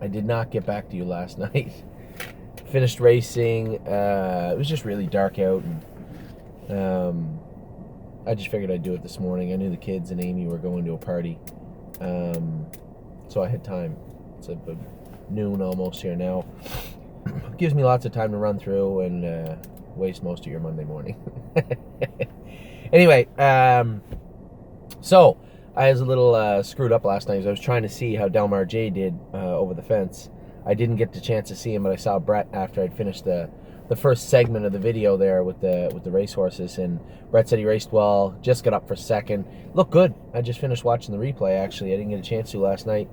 I did not get back to you last night. Finished racing. It was just really dark out, and I just figured I'd do it this morning. I knew the kids and Amy were going to a party, so I had time. It's about noon almost here now. Gives me lots of time to run through and waste most of your Monday morning. Anyway, so I was a little screwed up last night. I was trying to see how Delmar J did over the fence. I didn't get the chance to see him, but I saw Brett after I'd finished the first segment of the video there with the racehorses, and Brett said he raced well, just got up for second. Looked good. I just finished watching the replay, actually. I didn't get a chance to last night.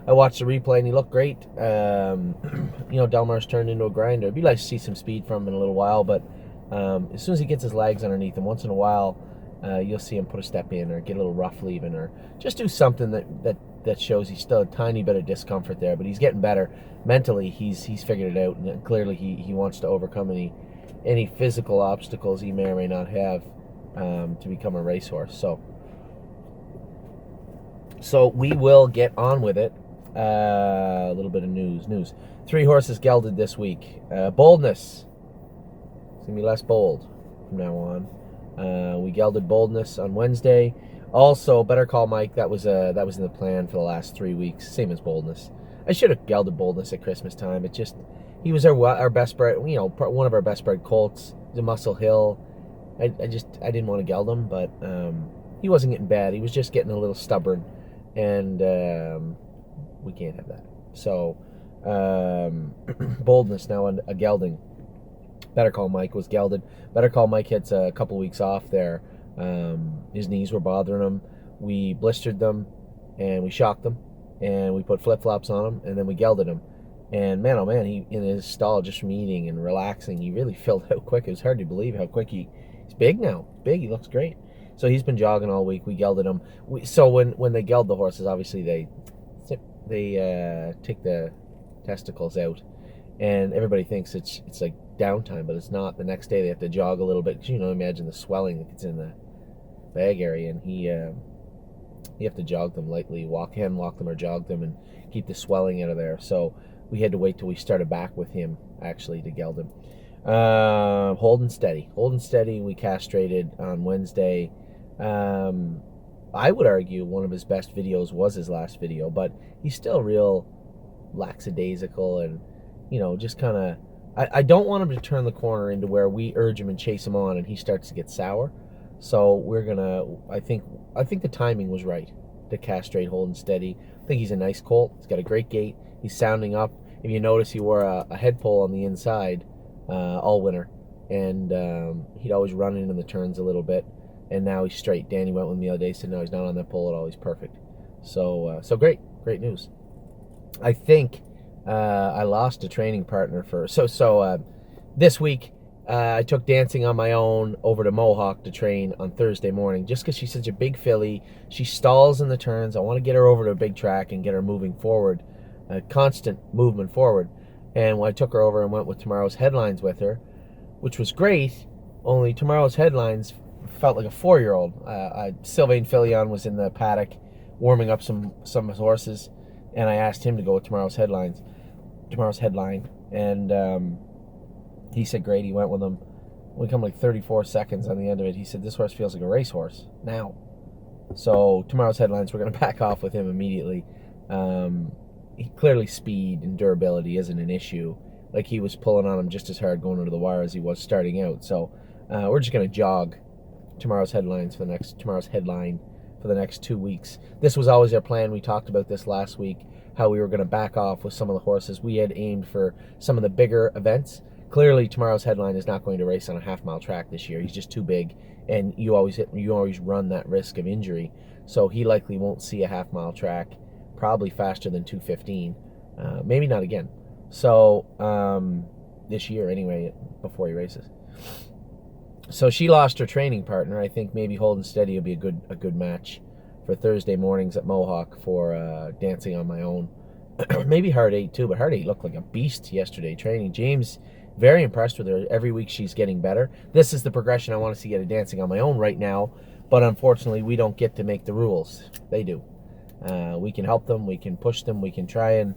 I watched the replay, and he looked great. Delmar's turned into a grinder. It'd be nice to see some speed from him in a little while, but as soon as he gets his legs underneath him, once in a while, you'll see him put a step in or get a little rough leaving or just do something that shows he's still a tiny bit of discomfort there, but he's getting better. Mentally, he's figured it out, and clearly he wants to overcome any physical obstacles he may or may not have to become a racehorse. So we will get on with it. A little bit of news. 3 horses gelded this week. Boldness. It's going to be less bold from now on. We gelded Boldness on Wednesday. Also, Better Call Mike. That was in the plan for the last 3 weeks. Same as Boldness. I should have gelded Boldness at Christmas time. He was our best bred. One of our best bred colts. The Muscle Hill. I didn't want to geld him, but he wasn't getting bad. He was just getting a little stubborn, and we can't have that. So Boldness now a gelding. Better Call Mike was gelded. Better Call Mike had a couple weeks off there. His knees were bothering him. We blistered them, and we shocked them, and we put flip-flops on him, and then we gelded him. And man, oh man, he in his stall just from eating and relaxing, he really filled out quick. It was hard to believe how quick he's big now. Big, he looks great. So he's been jogging all week. We gelded him. So when they geld the horses, obviously they take the testicles out, and everybody thinks it's like downtime, but it's not. The next day they have to jog a little bit, because imagine the swelling that gets in the bag area, and you have to jog them lightly, walk them or jog them, and keep the swelling out of there. So we had to wait till we started back with him actually to geld him. Hold Steady we castrated on Wednesday. I would argue one of his best videos was his last video, but he's still real lackadaisical and just kind of, I don't want him to turn the corner into where we urge him and chase him on and he starts to get sour. So we're gonna, I think the timing was right to castrate Hold Steady. I think he's a nice colt. He's got a great gait. He's sounding up. If you notice, he wore a head pole on the inside all winter, and he'd always run into the turns a little bit, and now he's straight. Danny went with me the other day, said no, he's not on that pole at all. He's perfect. So great news. I think I lost a training partner for this week. I took Dancing on My Own over to Mohawk to train on Thursday morning, just because she's such a big filly. She stalls in the turns. I want to get her over to a big track and get her moving forward, constant movement forward. And when I took her over and went with Tomorrow's Headlines with her, which was great, only Tomorrow's Headlines felt like a 4-year-old. Sylvain Filion was in the paddock warming up some of his horses, and I asked him to go with Tomorrow's Headline, and he said great. He went with him. We come like 34 seconds on the end of it. He said this horse feels like a racehorse now. So Tomorrow's Headlines, we're going to back off with him immediately. Clearly speed and durability isn't an issue. Like, he was pulling on him just as hard going into the wire as he was starting out. So we're just going to jog Tomorrow's Headline for the next 2 weeks. This was always our plan. We talked about this last week, how we were going to back off with some of the horses. We had aimed for some of the bigger events. Clearly, Tomorrow's Headline is not going to race on a half-mile track this year. He's just too big, and you always run that risk of injury. So he likely won't see a half-mile track, probably faster than 2:15. Maybe not again. So this year, anyway, before he races. So she lost her training partner. I think maybe Hold Steady will be a good match for Thursday mornings at Mohawk for Dancing on My Own. Maybe Hard 8 too, but Hard 8 looked like a beast yesterday training. James, very impressed with her. Every week she's getting better. This is the progression I want to see out of Dancing on My Own right now, but unfortunately we don't get to make the rules. They do. We can help them, we can push them, we can try and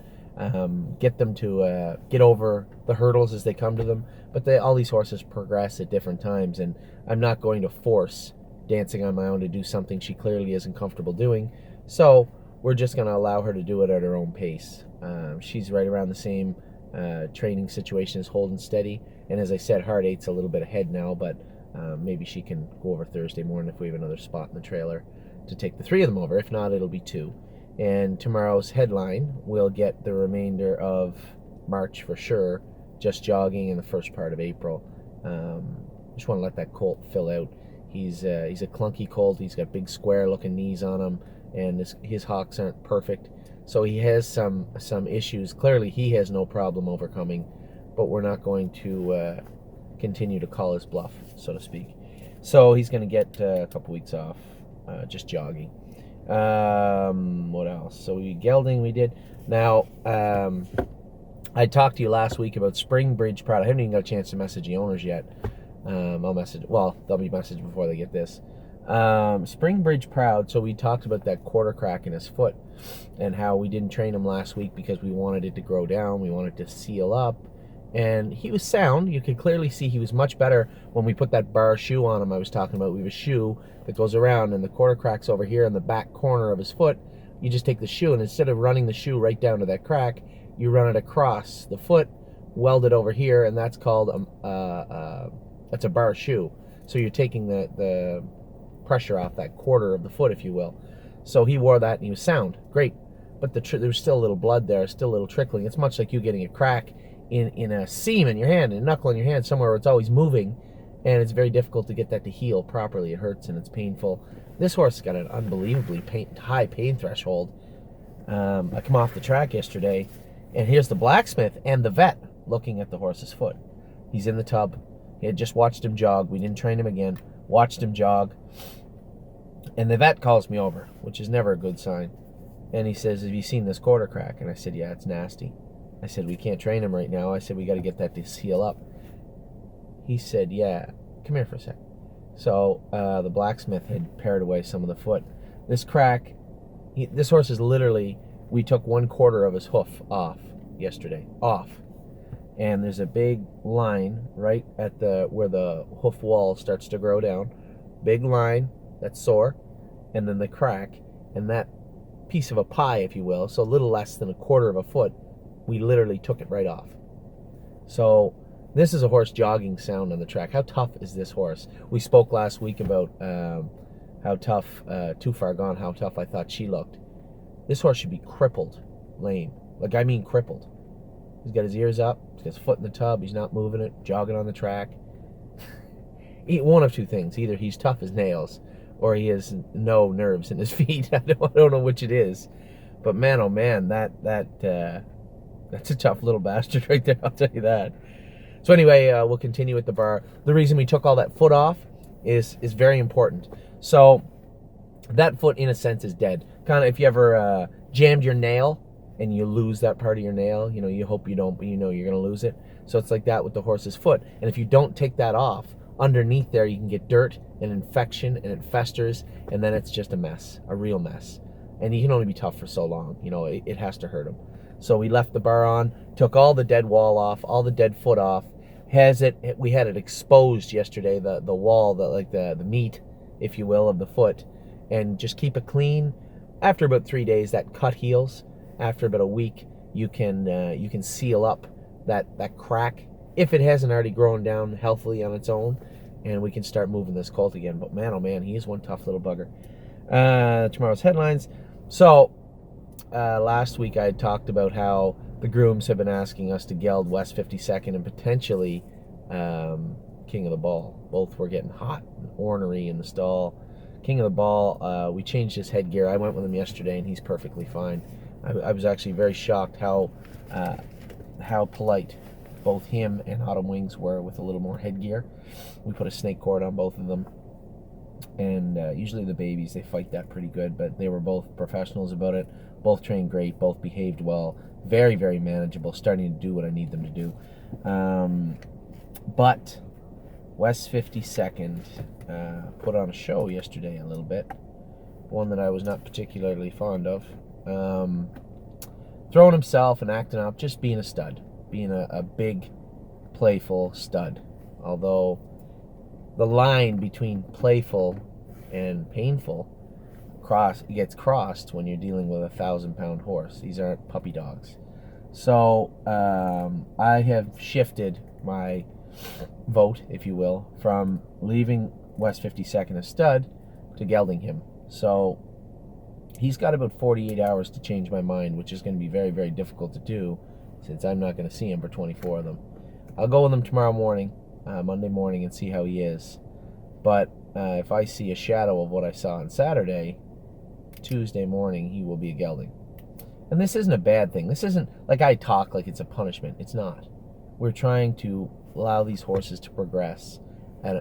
get them to get over the hurdles as they come to them. But all these horses progress at different times, and I'm not going to force Dancing on My Own to do something she clearly isn't comfortable doing. So we're just going to allow her to do it at her own pace. She's right around the same training situation as Holding Steady, and as I said, Heart 8's a little bit ahead now, but maybe she can go over Thursday morning if we have another spot in the trailer to take the 3 of them over. If not, it'll be 2. And tomorrow's headline will get the remainder of March for sure, just jogging in the first part of April. Just want to let that colt fill out. He's a clunky colt. He's got big square-looking knees on him, and his hocks aren't perfect. So he has some issues. Clearly, he has no problem overcoming, but we're not going to continue to call his bluff, so to speak. So he's going to get a couple weeks off, just jogging. What else? So gelding we did. Now, I talked to you last week about Springbridge Proud. I haven't even got a chance to message the owners yet. I'll message. Well, they'll be messaged before they get this. Springbridge Proud. So we talked about that quarter crack in his foot and how we didn't train him last week because we wanted it to grow down. We wanted to seal up. And he was sound. You could clearly see he was much better when we put that bar shoe on him I was talking about. We have a shoe that goes around, and the quarter crack's over here in the back corner of his foot. You just take the shoe, and instead of running the shoe right down to that crack, you run it across the foot, weld it over here, and that's called that's a bar shoe. So you're taking the pressure off that quarter of the foot, if you will. So he wore that, and he was sound. Great. But there was still a little blood there, still a little trickling. It's much like you getting a crack in a seam in your hand, a knuckle in your hand, somewhere where it's always moving, and it's very difficult to get that to heal properly. It hurts and it's painful. This horse has got an unbelievably high pain threshold. I come off the track yesterday, and here's the blacksmith and the vet looking at the horse's foot. He's in the tub. He had just watched him jog. We didn't train him again. Watched him jog. And the vet calls me over, which is never a good sign. And he says, "Have you seen this quarter crack?" And I said, "Yeah, it's nasty." I said, "We can't train him right now." I said, "We got to get that to heal up." He said, "Yeah, come here for a sec." So the blacksmith had pared away some of the foot. This crack, this horse is literally, we took 1/4 of his hoof off yesterday, off. And there's a big line right at where the hoof wall starts to grow down. Big line that's sore, and then the crack, and that piece of a pie, if you will, so a little less than 1/4 of a foot, we literally took it right off. So this is a horse jogging sound on the track. How tough is this horse? We spoke last week about how tough, Too Far Gone, how tough I thought she looked. This horse should be crippled lame. Like, I mean crippled. He's got his ears up, he's got his foot in the tub, he's not moving it, jogging on the track. One of two things. Either he's tough as nails, or he has no nerves in his feet. I don't know which it is. But man, oh man, that's a tough little bastard right there, I'll tell you that. So anyway, we'll continue with the bar. The reason we took all that foot off is very important. So that foot, in a sense, is dead. Kind of if you ever jammed your nail and you lose that part of your nail, you hope you don't, but you're going to lose it. So it's like that with the horse's foot. And if you don't take that off, underneath there you can get dirt and infection, and it festers, and then it's just a mess, a real mess. And you can only be tough for so long. It has to hurt him. So we left the bar on, took all the dead wall off, all the dead foot off. We had it exposed yesterday, the wall, the meat, if you will, of the foot, and just keep it clean. After about 3 days, that cut heals. After about a week, you can seal up that crack if it hasn't already grown down healthily on its own, and we can start moving this colt again. But man, oh man, he is one tough little bugger. Tomorrow's headlines. So last week I had talked about how the grooms have been asking us to geld West 52nd and potentially King of the Ball. Both were getting hot and ornery in the stall. King of the Ball, we changed his headgear. I went with him yesterday, and he's perfectly fine. I was actually very shocked how polite both him and Autumn Wings were with a little more headgear. We put a snake cord on both of them. And usually the babies, they fight that pretty good, but they were both professionals about it. Both trained great, both behaved well, very, very manageable, starting to do what I need them to do. But West 52nd put on a show yesterday a little bit, one that I was not particularly fond of. throwing himself and acting up, just being a stud, being a big, playful stud. Although the line between playful and painful gets crossed when you're dealing with a 1,000-pound horse. These aren't puppy dogs. So I have shifted my vote, if you will, from leaving West 52nd a stud to gelding him. So he's got about 48 hours to change my mind, which is going to be very, very difficult to do since I'm not going to see him for 24 of them. I'll go with him tomorrow morning, Monday morning, and see how he is. But if I see a shadow of what I saw on Saturday, Tuesday morning, he will be a gelding. And this isn't a bad thing. This isn't like I talk like it's a punishment. It's not. We're trying to allow these horses to progress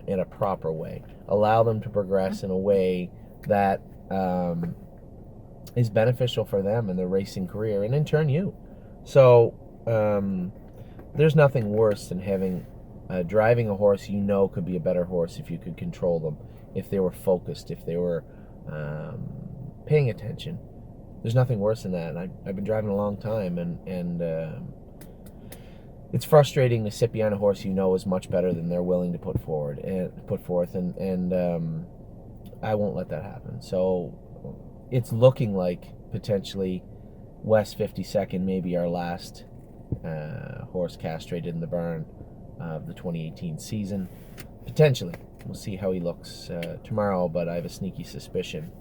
in a proper way. Allow them to progress in a way that is beneficial for them in their racing career, and in turn you. So there's nothing worse than driving a horse you know could be a better horse if you could control them, if they were focused, if they were paying attention. There's nothing worse than that. And I've been driving a long time, and it's frustrating to sit behind a horse you know is much better than they're willing to put forth, and I won't let that happen. So it's looking like potentially West 52nd may be our last horse castrated in the barn of the 2018 season. Potentially. We'll see how he looks tomorrow, but I have a sneaky suspicion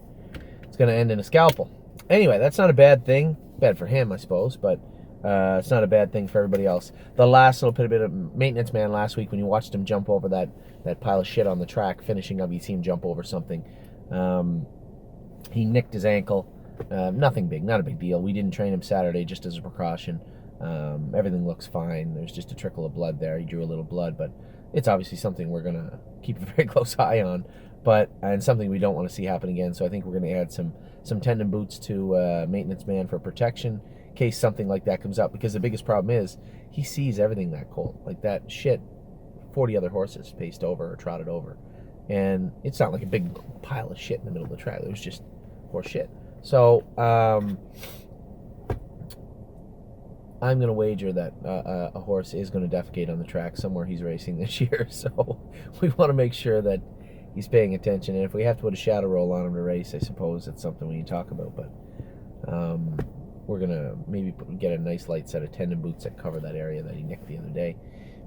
it's going to end in a scalpel. Anyway, that's not a bad thing. Bad for him, I suppose, but it's not a bad thing for everybody else. The last little bit of maintenance man last week, when you watched him jump over that pile of shit on the track, finishing up, you see him jump over something. He nicked his ankle. Nothing big, not a big deal. We didn't train him Saturday just as a precaution. Everything looks fine. There's just a trickle of blood there. He drew a little blood, but it's obviously something we're going to keep a very close eye on, and something we don't want to see happen again. So I think we're going to add some tendon boots to maintenance man for protection in case something like that comes up, because the biggest problem is he sees everything that cold. Like that shit, 40 other horses paced over or trotted over. And it's not like a big pile of shit in the middle of the track. It was just horse shit. So I'm going to wager that a horse is going to defecate on the track somewhere he's racing this year. So we want to make sure that he's paying attention. And if we have to put a shadow roll on him to race, I suppose it's something we need to talk about. But we're going to maybe get a nice light set of tendon boots that cover that area that he nicked the other day.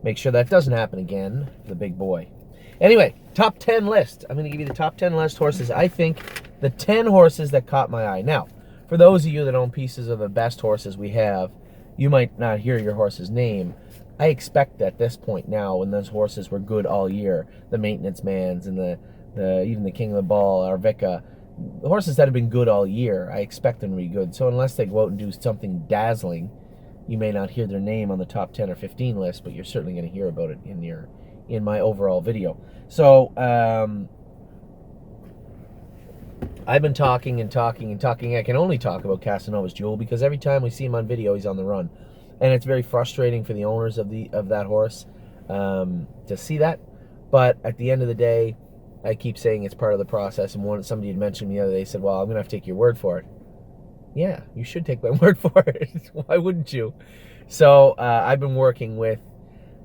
Make sure that doesn't happen again, the big boy. Anyway, top 10 list. I'm going to give you the top 10 list horses. I think the 10 horses that caught my eye. Now, for those of you that own pieces of the best horses we have, you might not hear your horse's name. I expect at this point now, when those horses were good all year, the maintenance mans and even the King of the Ball, Arvika, the horses that have been good all year, I expect them to be good. So unless they go out and do something dazzling, you may not hear their name on the top 10 or 15 list, but you're certainly going to hear about it in my overall video. So I've been talking and talking and talking. I can only talk about Casanova's Jewel because every time we see him on video, he's on the run. And it's very frustrating for the owners of that horse to see that. But at the end of the day, I keep saying it's part of the process. And somebody had mentioned the other day, said, well, I'm going to have to take your word for it. Yeah, you should take my word for it. Why wouldn't you? So I've been working with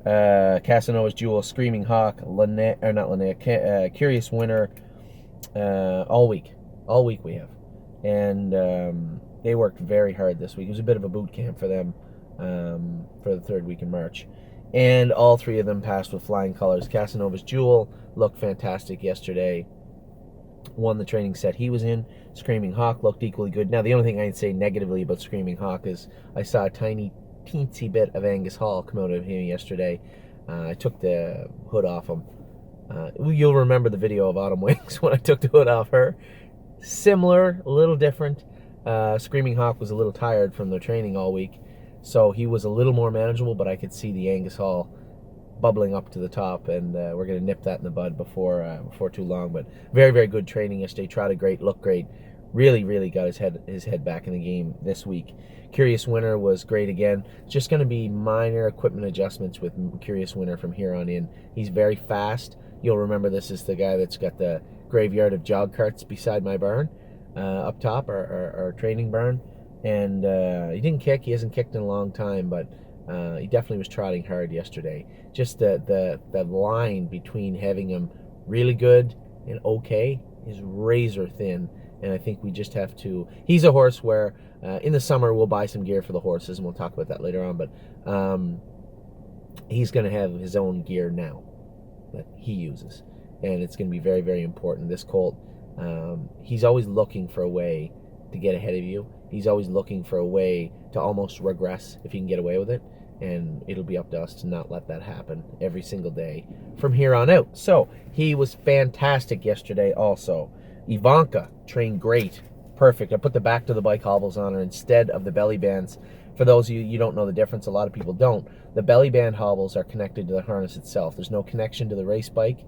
Casanova's Jewel, Screaming Hawk, Curious Winner, all week. All week we have. And they worked very hard this week. It was a bit of a boot camp for them for the third week in March. And all three of them passed with flying colors. Casanova's Jewel looked fantastic yesterday. Won the training set he was in. Screaming Hawk looked equally good. Now, the only thing I'd say negatively about Screaming Hawk is I saw a tiny, teensy bit of Angus Hall come out of him yesterday. I took the hood off him. You'll remember the video of Autumn Wings when I took the hood off her. Similar, a little different. Screaming Hawk was a little tired from the training all week, so he was a little more manageable, but I could see the Angus Hall bubbling up to the top, and we're going to nip that in the bud before too long. But very, very good training yesterday. Trotted great, looked great. Really, really got his head back in the game this week. Curious Winner was great again. Just going to be minor equipment adjustments with Curious Winner from here on in. He's very fast. You'll remember this is the guy that's got the graveyard of jog carts beside my barn up top, our training barn. And he didn't kick. He hasn't kicked in a long time, but he definitely was trotting hard yesterday. Just the line between having him really good and okay is razor thin. And I think we just have to. He's a horse where in the summer we'll buy some gear for the horses, and we'll talk about that later on. But he's going to have his own gear now that he uses, and it's going to be very, very important. This colt, he's always looking for a way to get ahead of you. He's always looking for a way to almost regress if he can get away with it, and it'll be up to us to not let that happen every single day from here on out. So he was fantastic yesterday also. Ivanka trained great. Perfect. I put the back to the bike hobbles on her instead of the belly bands. For those of you don't know the difference, a lot of people don't. The belly band hobbles are connected to the harness itself. There's no connection to the race bike,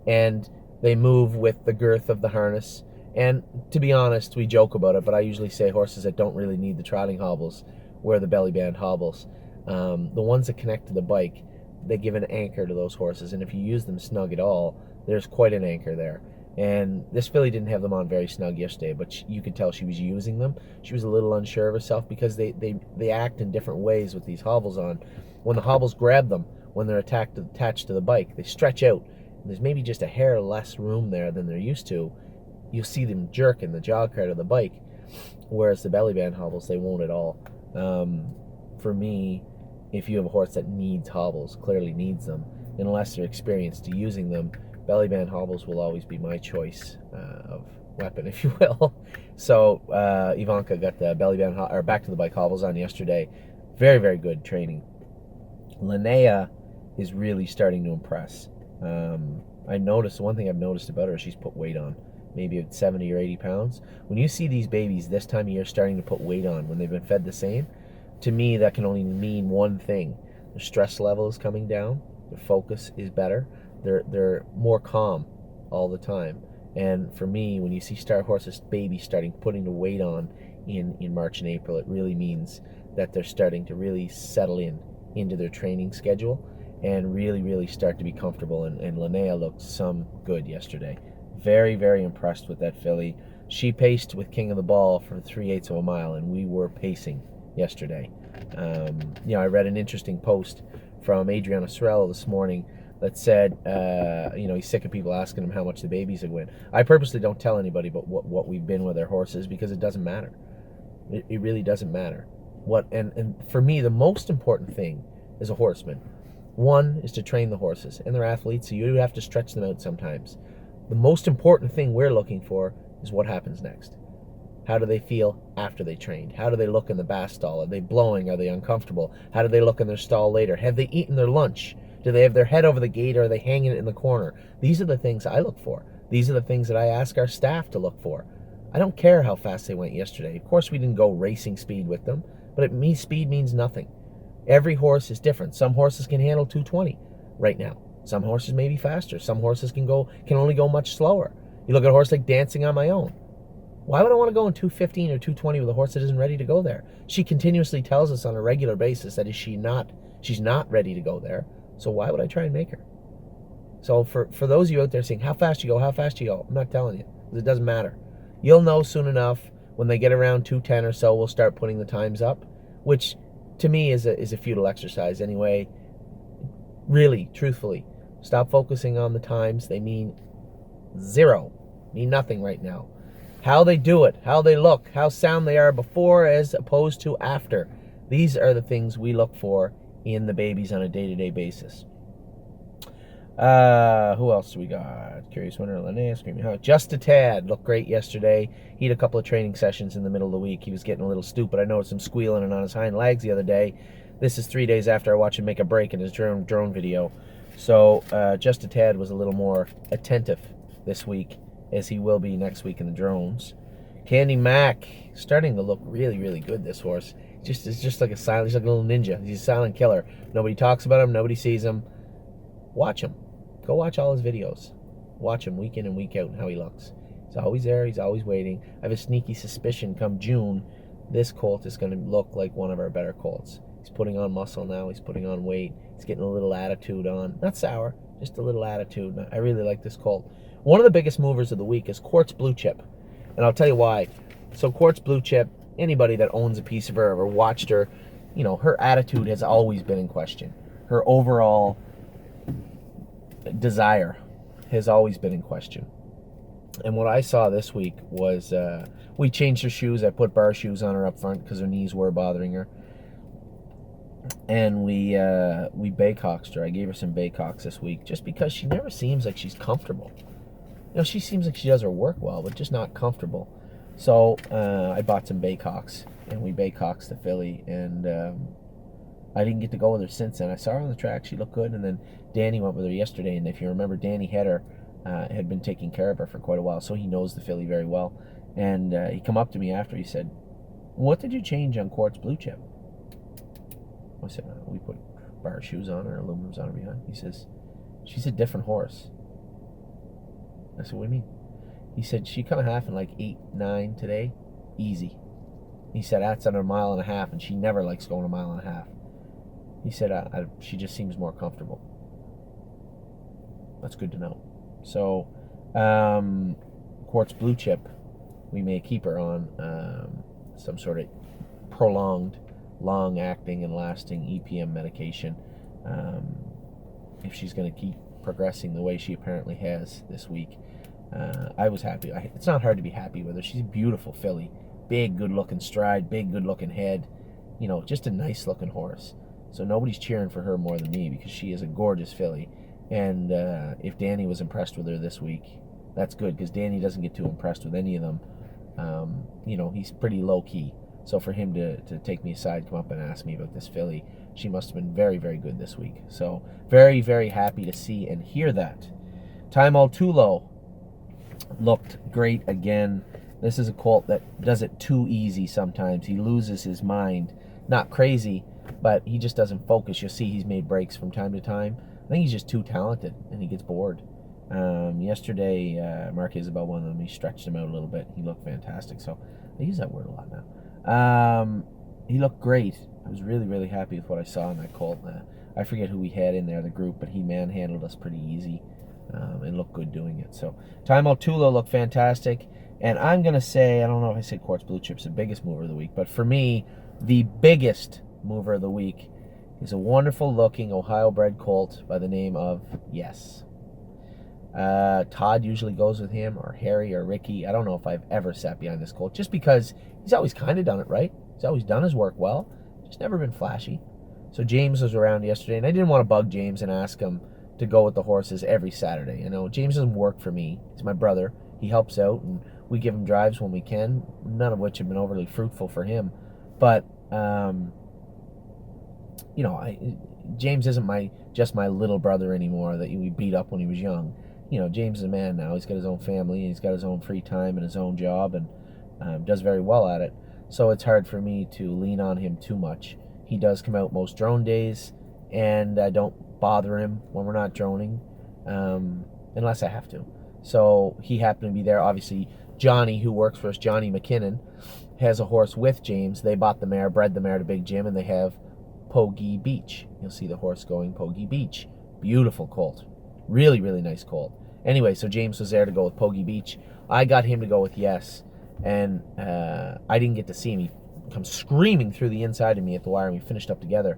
and they move with the girth of the harness. And to be honest, we joke about it, but I usually say horses that don't really need the trotting hobbles wear the belly band hobbles. The ones that connect to the bike, they give an anchor to those horses, and if you use them snug at all, there's quite an anchor there. And this filly didn't have them on very snug yesterday, but you could tell she was using them. She was a little unsure of herself because they act in different ways with these hobbles on. When the hobbles grab them, when they're attached to the bike, they stretch out. And there's maybe just a hair less room there than they're used to. You'll see them jerk in the jog cart of the bike, whereas the belly band hobbles, they won't at all. For me, if you have a horse that needs hobbles, clearly needs them, unless they're experienced to using them, belly band hobbles will always be my choice of weapon, if you will. So Ivanka got the belly band or back to the bike hobbles on yesterday. Very, very good training. Linnea is really starting to impress. I noticed one thing I've noticed about her, she's put weight on, maybe at 70 or 80 pounds. When you see these babies this time of year starting to put weight on when they've been fed the same, to me that can only mean one thing: their stress level is coming down, their focus is better, they're more calm all the time. And for me, when you see horses babies starting putting the weight on in March and April, it really means that they're starting to really settle into their training schedule and really start to be comfortable. And Linnea looked some good yesterday. Very, very impressed with that filly. She paced with King of the Ball for 3/8 of a mile, and we were pacing yesterday. I read an interesting post from Adriano Sorello this morning that said, he's sick of people asking him how much the babies have win. I purposely don't tell anybody but what we've been with our horses, because it doesn't matter. It really doesn't matter. And for me, the most important thing as a horseman, one, is to train the horses, and they're athletes, so you have to stretch them out sometimes. The most important thing we're looking for is what happens next. How do they feel after they trained? How do they look in the bath stall? Are they blowing? Are they uncomfortable? How do they look in their stall later? Have they eaten their lunch? Do they have their head over the gate, or are they hanging it in the corner? These are the things I look for. These are the things that I ask our staff to look for. I don't care how fast they went yesterday. Of course, we didn't go racing speed with them, but speed means nothing. Every horse is different. Some horses can handle 220 right now. Some horses may be faster. Some horses can only go much slower. You look at a horse like Dancing on My Own. Why would I want to go in 215 or 220 with a horse that isn't ready to go there? She continuously tells us on a regular basis that she's not ready to go there. So why would I try and make her? So for those of you out there saying, how fast you go, I'm not telling you. It doesn't matter. You'll know soon enough. When they get around 210 or so, we'll start putting the times up, which to me is a futile exercise anyway. Really, truthfully, stop focusing on the times. They mean zero, mean nothing right now. How they do it, how they look, how sound they are before as opposed to after. These are the things we look for in the babies on a day-to-day basis. Who else do we got? Curious Winner, Linnea, Screaming Hawk. Just a Tad looked great yesterday. He had a couple of training sessions in the middle of the week. He was getting a little stupid. I noticed him squealing on his hind legs the other day. This is 3 days after I watched him make a break in his drone video. So Just a Tad was a little more attentive this week, as he will be next week in the drones. Candy Mac starting to look really, really good, this horse. It's just like he's like a little ninja. He's a silent killer. Nobody talks about him. Nobody sees him. Watch him. Go watch all his videos. Watch him week in and week out and how he looks. He's always there. He's always waiting. I have a sneaky suspicion come June, this colt is going to look like one of our better colts. He's putting on muscle now. He's putting on weight. He's getting a little attitude on. Not sour, just a little attitude. I really like this colt. One of the biggest movers of the week is Quartz Blue Chip. And I'll tell you why. So Quartz Blue Chip anybody that owns a piece of her or watched her, her attitude has always been in question. Her overall desire has always been in question. And what I saw this week was we changed her shoes. I put bar shoes on her up front because her knees were bothering her. And we Baycoxed her. I gave her some Baycox this week just because she never seems like she's comfortable. She seems like she does her work well, but just not comfortable. So I bought some Baycox, and we Baycoxed the filly, and I didn't get to go with her since then. I saw her on the track. She looked good, and then Danny went with her yesterday, and if you remember, Danny had been taking care of her for quite a while, so he knows the filly very well. And he come up to me after. He said, "What did you change on Quartz Blue Chip?" I said, "We put bar shoes on her, aluminums on her behind." He says, "She's a different horse." I said, "What do you mean?" He said, "She come half in like 8, 9 today, easy." He said, "That's under a mile and a half, and she never likes going a mile and a half." He said, "She just seems more comfortable." That's good to know. So, Quartz Blue Chip, we may keep her on some sort of prolonged, long-acting and lasting EPM medication if she's going to keep progressing the way she apparently has this week. I was happy. It's not hard to be happy with her. She's a beautiful filly. Big, good-looking stride, big, good-looking head. Just a nice-looking horse. So nobody's cheering for her more than me because she is a gorgeous filly. And if Danny was impressed with her this week, that's good because Danny doesn't get too impressed with any of them. He's pretty low-key. So for him to take me aside, come up and ask me about this filly, she must have been very, very good this week. So very, very happy to see and hear that. Time All Too Low looked great again. This is a colt that does it too easy sometimes. He loses his mind. Not crazy, but he just doesn't focus. You'll see he's made breaks from time to time. I think he's just too talented, and he gets bored. Yesterday, Mark Isabel, one of them, he stretched him out a little bit. He looked fantastic. So I use that word a lot now. He looked great. I was really, really happy with what I saw in that colt. I forget who we had in there, the group, but he manhandled us pretty easy and looked good doing it. So Time Out Tulo looked fantastic. And I'm going to say, I don't know if I say Quartz Blue Chip's the biggest mover of the week, but for me, the biggest mover of the week is a wonderful-looking Ohio-bred colt by the name of Yes. Todd usually goes with him, or Harry, or Ricky. I don't know if I've ever sat behind this colt, just because he's always kind of done it right. He's always done his work well. Just never been flashy. So James was around yesterday, and I didn't want to bug James and ask him to go with the horses every Saturday. James doesn't work for me. He's my brother. He helps out, and we give him drives when we can, none of which have been overly fruitful for him. But, James isn't just my little brother anymore that we beat up when he was young. James is a man now. He's got his own family. He's got his own free time and his own job, and does very well at it. So it's hard for me to lean on him too much. He does come out most drone days, and I don't bother him when we're not droning, unless I have to. So he happened to be there. Obviously, Johnny, who works for us, Johnny McKinnon, has a horse with James. They bought the mare, bred the mare to Big Jim, and they have Pogie Beach. You'll see the horse going Pogie Beach. Beautiful colt. Really, really nice colt. Anyway, so James was there to go with Pogie Beach. I got him to go with Yes, and I didn't get to see him. He comes screaming through the inside of me at the wire, and we finished up together.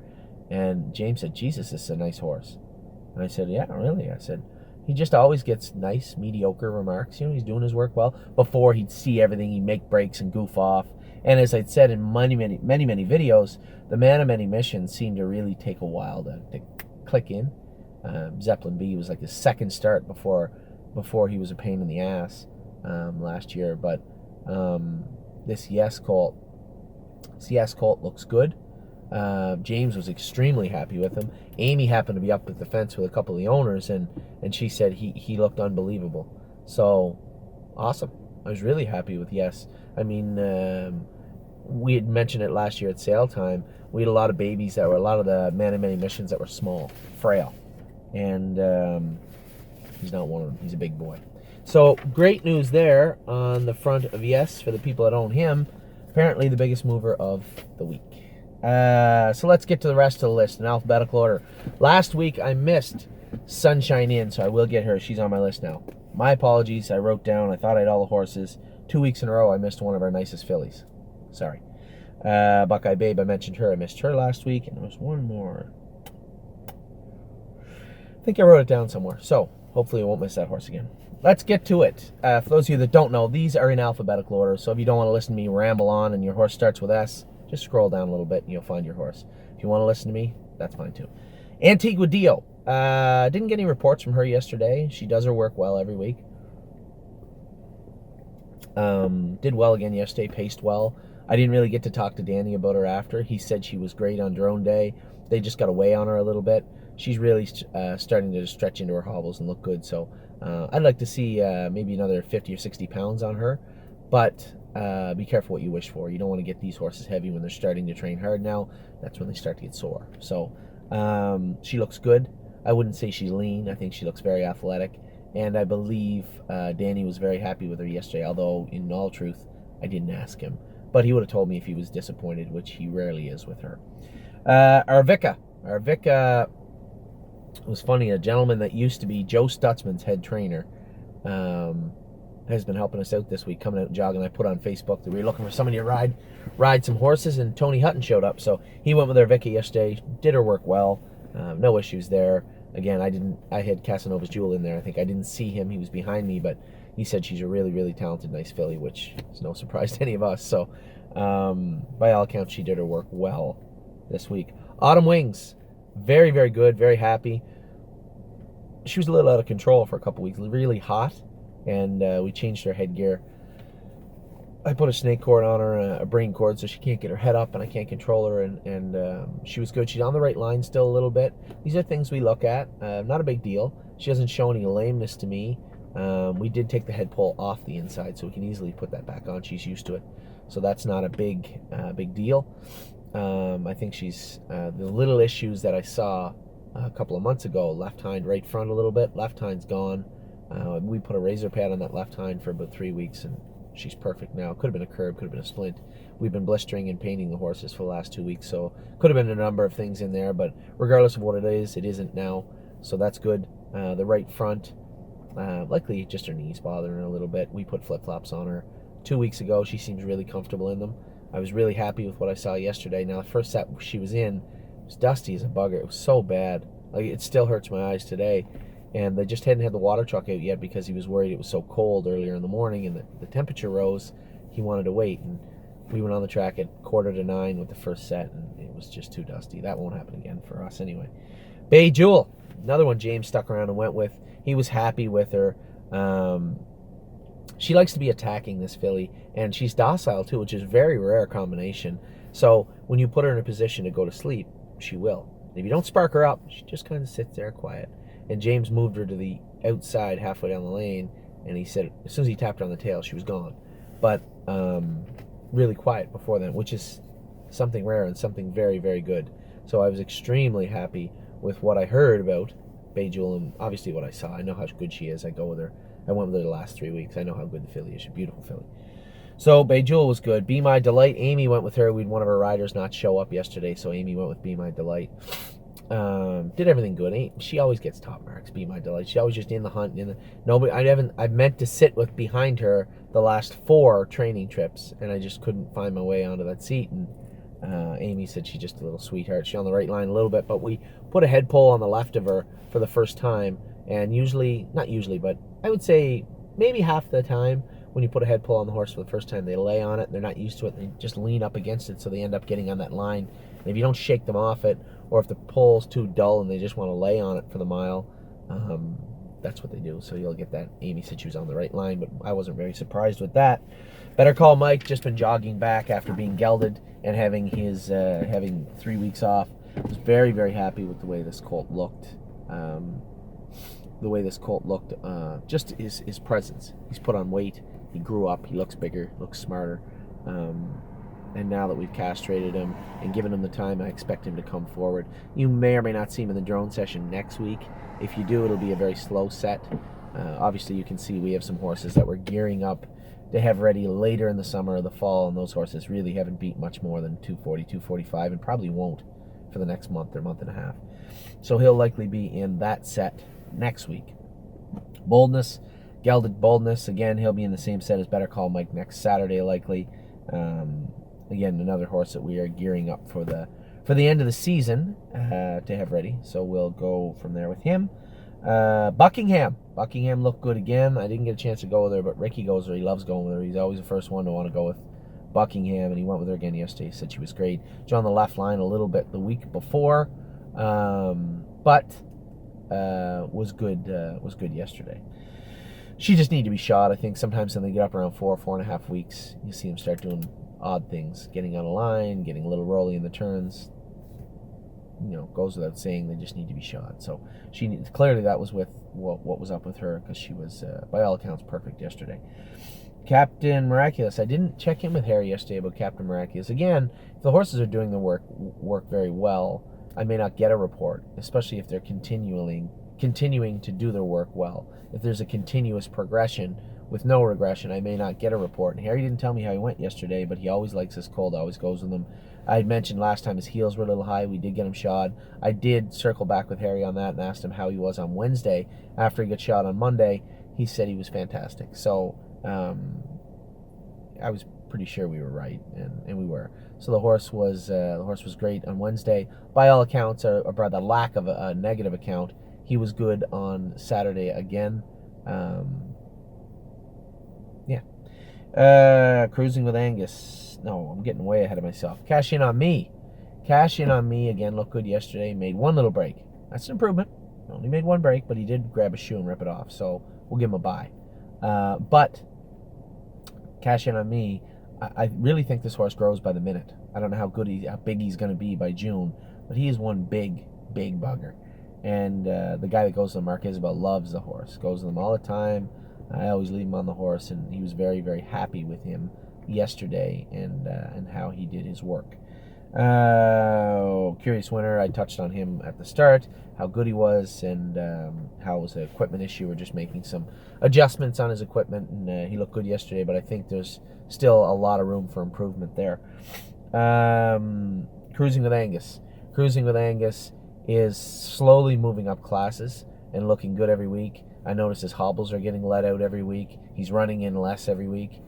And James said, "Jesus, this is a nice horse." And I said, "Yeah, really?" I said, he just always gets nice, mediocre remarks. He's doing his work well. Before, he'd see everything. He'd make breaks and goof off. And as I'd said in many, many, many, many videos, the Man of Many Missions seemed to really take a while to click in. Zeppelin B was like his second start before he was a pain in the ass last year. But this Yes Colt looks good. James was extremely happy with him. Amy happened to be up at the fence with a couple of the owners, and she said he looked unbelievable. So, awesome. I was really happy with Yes. I mean, we had mentioned it last year at sale time. We had a lot of babies a lot of the Man of Many Missions that were small, frail. And he's not one of them. He's a big boy. So, great news there on the front of Yes for the people that own him. Apparently the biggest mover of the week. So let's get to the rest of the list in alphabetical order. Last week I missed Sunshine Inn, so I will get her. She's on my list now. My apologies. I wrote down, I thought I had all the horses. 2 weeks in a row I missed one of our nicest fillies. Sorry. Buckeye Babe, I mentioned her. I missed her last week, and there was one more. I think I wrote it down somewhere. So hopefully I won't miss that horse again. Let's get to it. For those of you that don't know, these are in alphabetical order. So if you don't want to listen to me ramble on and your horse starts with S, just scroll down a little bit and you'll find your horse. If you want to listen to me, that's fine too. Antigua Dio. Didn't get any reports from her yesterday. She does her work well every week. Did well again yesterday, paced well. I didn't really get to talk to Danny about her after. He said she was great on drone day. They just got away on her a little bit. She's really starting to stretch into her hobbles and look good. So I'd like to see maybe another 50 or 60 pounds on her. But be careful what you wish for. You don't want to get these horses heavy when they're starting to train hard now. That's when they start to get sore. So she looks good. I wouldn't say she's lean. I think she looks very athletic. And I believe Danny was very happy with her yesterday, although in all truth, I didn't ask him. But he would have told me if he was disappointed, which he rarely is with her. Arvika. Arvika was funny. A gentleman that used to be Joe Stutzman's head trainer has been helping us out this week, coming out and jogging. I put on Facebook that we were looking for somebody to ride some horses, and Tony Hutton showed up. So he went with Arvika yesterday, did her work well. No issues there. Again, I had Casanova's Jewel in there. I think I didn't see him. He was behind me, but he said she's a really, really talented, nice filly, which is no surprise to any of us. So, by all accounts, she did her work well this week. Autumn Wings, very, very good, very happy. She was a little out of control for a couple weeks, really hot, and we changed her headgear. I put a snake cord on her, a brain cord, so she can't get her head up, and I can't control her, and she was good. She's on the right line still a little bit. These are things we look at. Not a big deal. She doesn't show any lameness to me. We did take the head pole off the inside, so we can easily put that back on. She's used to it, so that's not a big deal. I think she's the little issues that I saw a couple of months ago. Left hind, right front a little bit. Left hind's gone. We put a razor pad on that left hind for about 3 weeks, and she's perfect now. Could have been a curb, could have been a splint. We've been blistering and painting the horses for the last 2 weeks, so could have been a number of things in there, but regardless of what it is, it isn't now, so that's good. The right front, likely just her knees bothering her a little bit. We put flip-flops on her 2 weeks ago. She seems really comfortable in them. I was really happy with what I saw yesterday. Now, the first set she was in was dusty as a bugger. It was so bad. Like, it still hurts my eyes today. And they just hadn't had the water truck out yet because he was worried it was so cold earlier in the morning and the temperature rose. He wanted to wait, and we went on the track at 8:45 with the first set, and it was just too dusty. That won't happen again for us anyway. Bay Jewel, another one James stuck around and went with. He was happy with her. She likes to be attacking, this filly, and she's docile too, which is a very rare combination. So when you put her in a position to go to sleep, she will. If you don't spark her up, she just kind of sits there quiet. And James moved her to the outside halfway down the lane, and he said as soon as he tapped her on the tail, she was gone. But really quiet before then, which is something rare and something very, very good. So I was extremely happy with what I heard about Bay Jewel, and obviously what I saw. I know how good she is. I go with her. I went with her the last 3 weeks. I know how good the filly is. She's a beautiful filly. So Bay Jewel was good. Be My Delight, Amy went with her. We had one of our riders not show up yesterday, so Amy went with Be My Delight. Did everything good. She always gets top marks. Be My Delight. She always just in the hunt. Nobody. I meant to sit with behind her the last 4 training trips, and I just couldn't find my way onto that seat. And Amy said she's just a little sweetheart. She's on the right line a little bit, but we put a head pole on the left of her for the first time. And not usually, but I would say maybe half the time when you put a head pole on the horse for the first time, they lay on it. They're not used to it. They just lean up against it, so they end up getting on that line. And if you don't shake them off it, or if the pole's too dull and they just want to lay on it for the mile, that's what they do. So you'll get that. Amy said she was on the right line, but I wasn't very surprised with that. Better Call Mike, just been jogging back after being gelded and having 3 weeks off. I was very, very happy with the way this colt looked. Just his presence. He's put on weight. He grew up. He looks bigger. Looks smarter. And now that we've castrated him and given him the time, I expect him to come forward. You may or may not see him in the drone session next week. If you do, it'll be a very slow set. Obviously, you can see we have some horses that we're gearing up to have ready later in the summer or the fall, and those horses really haven't beat much more than 240, 245, and probably won't for the next month or month and a half. So he'll likely be in that set next week. Boldness, gelded Boldness, again, he'll be in the same set as Better Call Mike next Saturday, likely. again, another horse that we are gearing up for the end of the season to have ready. So we'll go from there with him. Buckingham looked good again. I didn't get a chance to go with her, but Ricky goes there. He loves going with her. He's always the first one to want to go with Buckingham, and he went with her again yesterday. He said she was great. She's on the left line a little bit the week before, but was good yesterday. She just needed to be shot. I think sometimes when they get up around 4.5 weeks, you see them start doing odd things, getting on a line, getting a little rolly in the turns. Goes without saying, they just need to be shot. So clearly that was with what was up with her, because she was, by all accounts, perfect yesterday. Captain Miraculous. I didn't check in with Harry yesterday about Captain Miraculous. Again, if the horses are doing the work very well, I may not get a report, especially if they're continuing to do their work well. If there's a continuous progression with no regression, I may not get a report. And Harry didn't tell me how he went yesterday, but he always likes his colt, always goes with him. I had mentioned last time his heels were a little high. We did get him shod. I did circle back with Harry on that and asked him how he was on Wednesday. After he got shot on Monday, he said he was fantastic. So I was pretty sure we were right, and we were. So the horse was great on Wednesday. By all accounts, or by the lack of a negative account, he was good on Saturday again. Cruising with Angus. No, I'm getting way ahead of myself. Cash in on me again. Looked good yesterday. Made one little break. That's an improvement. Only made one break, but he did grab a shoe and rip it off. So we'll give him a bye. But cash in on me. I really think this horse grows by the minute. I don't know how big he's going to be by June, but he is one big bugger. And the guy that goes to the Mark Isabel loves the horse. Goes to them all the time. I always leave him on the horse, and he was very, very happy with him yesterday and how he did his work. Curious Winner, I touched on him at the start, how good he was, and how it was an equipment issue. We're just making some adjustments on his equipment, and he looked good yesterday, but I think there's still a lot of room for improvement there. Cruising with Angus is slowly moving up classes and looking good every week. I notice his hobbles are getting let out every week. He's running in less every week.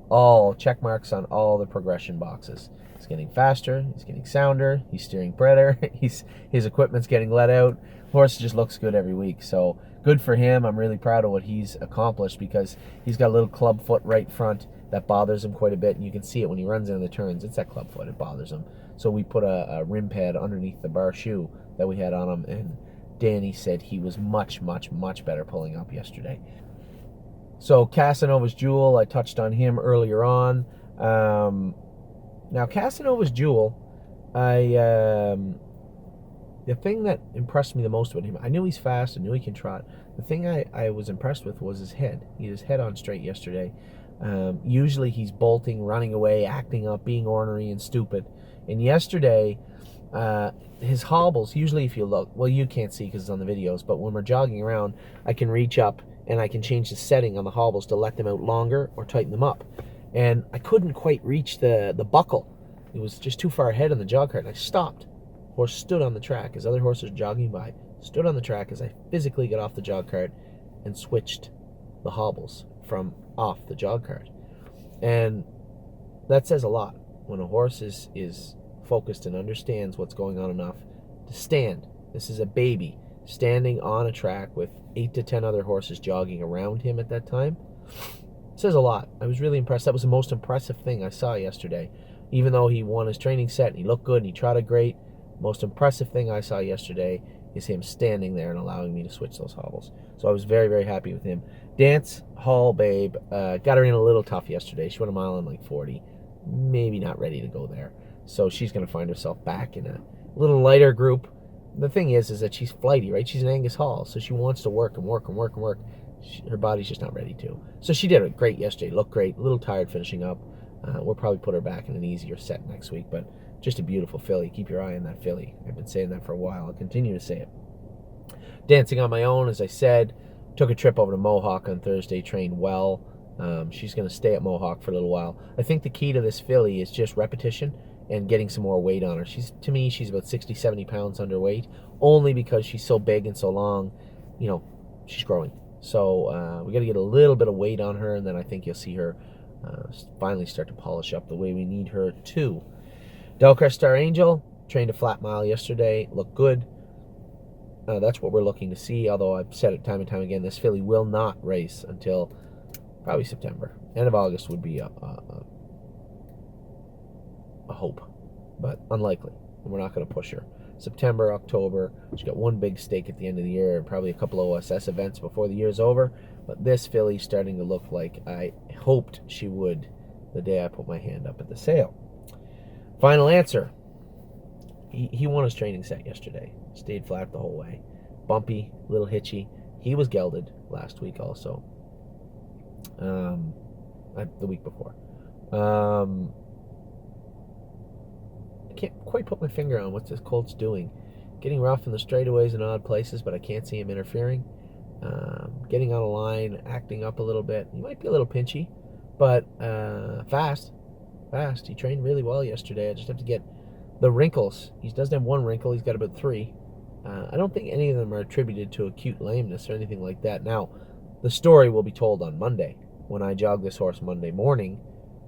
All check marks on all the progression boxes. He's getting faster. He's getting sounder. He's steering better. His equipment's getting let out. Horse just looks good every week. So good for him. I'm really proud of what he's accomplished, because he's got a little club foot right front that bothers him quite a bit, and you can see it when he runs into the turns. It's that club foot. It bothers him. So we put a rim pad underneath the bar shoe that we had on him, and Danny said he was much better pulling up yesterday. So Casanova's Jewel, I touched on him earlier on. Now Casanova's Jewel, the thing that impressed me the most about him, I knew he's fast, I knew he can trot. The thing I was impressed with was his head. He had his head on straight yesterday. Usually he's bolting, running away, acting up, being ornery and stupid. And yesterday, his hobbles, usually if you look, well, you can't see because it's on the videos, but when we're jogging around, I can reach up and I can change the setting on the hobbles to let them out longer or tighten them up. And I couldn't quite reach the buckle. It was just too far ahead on the jog cart, and I stopped. Horse stood on the track as other horses jogging by, stood on the track as I physically got off the jog cart and switched the hobbles from off the jog cart. And that says a lot. When a horse is focused and understands what's going on enough to stand. This is a baby standing on a track with 8 to 10 other horses jogging around him at that time. It says a lot. I was really impressed. That was the most impressive thing I saw yesterday. Even though he won his training set and he looked good and he trotted great, most impressive thing I saw yesterday is him standing there and allowing me to switch those hobbles. So I was very, very happy with him. Dance Hall Babe, got her in a little tough yesterday. She went a mile in like 40. Maybe not ready to go there. So she's going to find herself back in a little lighter group. The thing is that she's flighty, right? She's an Angus Hall, so she wants to work and work and work and work. Her body's just not ready to. So she did it great yesterday. Looked great. A little tired finishing up. We'll probably put her back in an easier set next week, but just a beautiful filly. Keep your eye on that filly. I've been saying that for a while. I'll continue to say it. Dancing on my own, as I said. Took a trip over to Mohawk on Thursday. Trained well. She's going to stay at Mohawk for a little while. I think the key to this filly is just repetition and getting some more weight on her. To me, she's about 60, 70 pounds underweight, only because she's so big and so long. She's growing. So we got to get a little bit of weight on her, and then I think you'll see her finally start to polish up the way we need her to. Delcrest Star Angel trained a flat mile yesterday, looked good. That's what we're looking to see, although I've said it time and time again, this filly will not race until probably September. End of August would be a hope, but unlikely. We're not going to push her. September, October, she's got one big stake at the end of the year and probably a couple of OSS events before the year's over, but this filly's starting to look like I hoped she would the day I put my hand up at the sale. Final answer. He won his training set yesterday. Stayed flat the whole way. Bumpy, little hitchy. He was gelded last week also. The week before. I can't quite put my finger on what this colt's doing. Getting rough in the straightaways in odd places, but I can't see him interfering. Getting on a line, acting up a little bit. He might be a little pinchy, but fast. He trained really well yesterday. I just have to get the wrinkles. He doesn't have one wrinkle. He's got about 3. I don't think any of them are attributed to acute lameness or anything like that. Now, the story will be told on Monday. When I jog this horse Monday morning,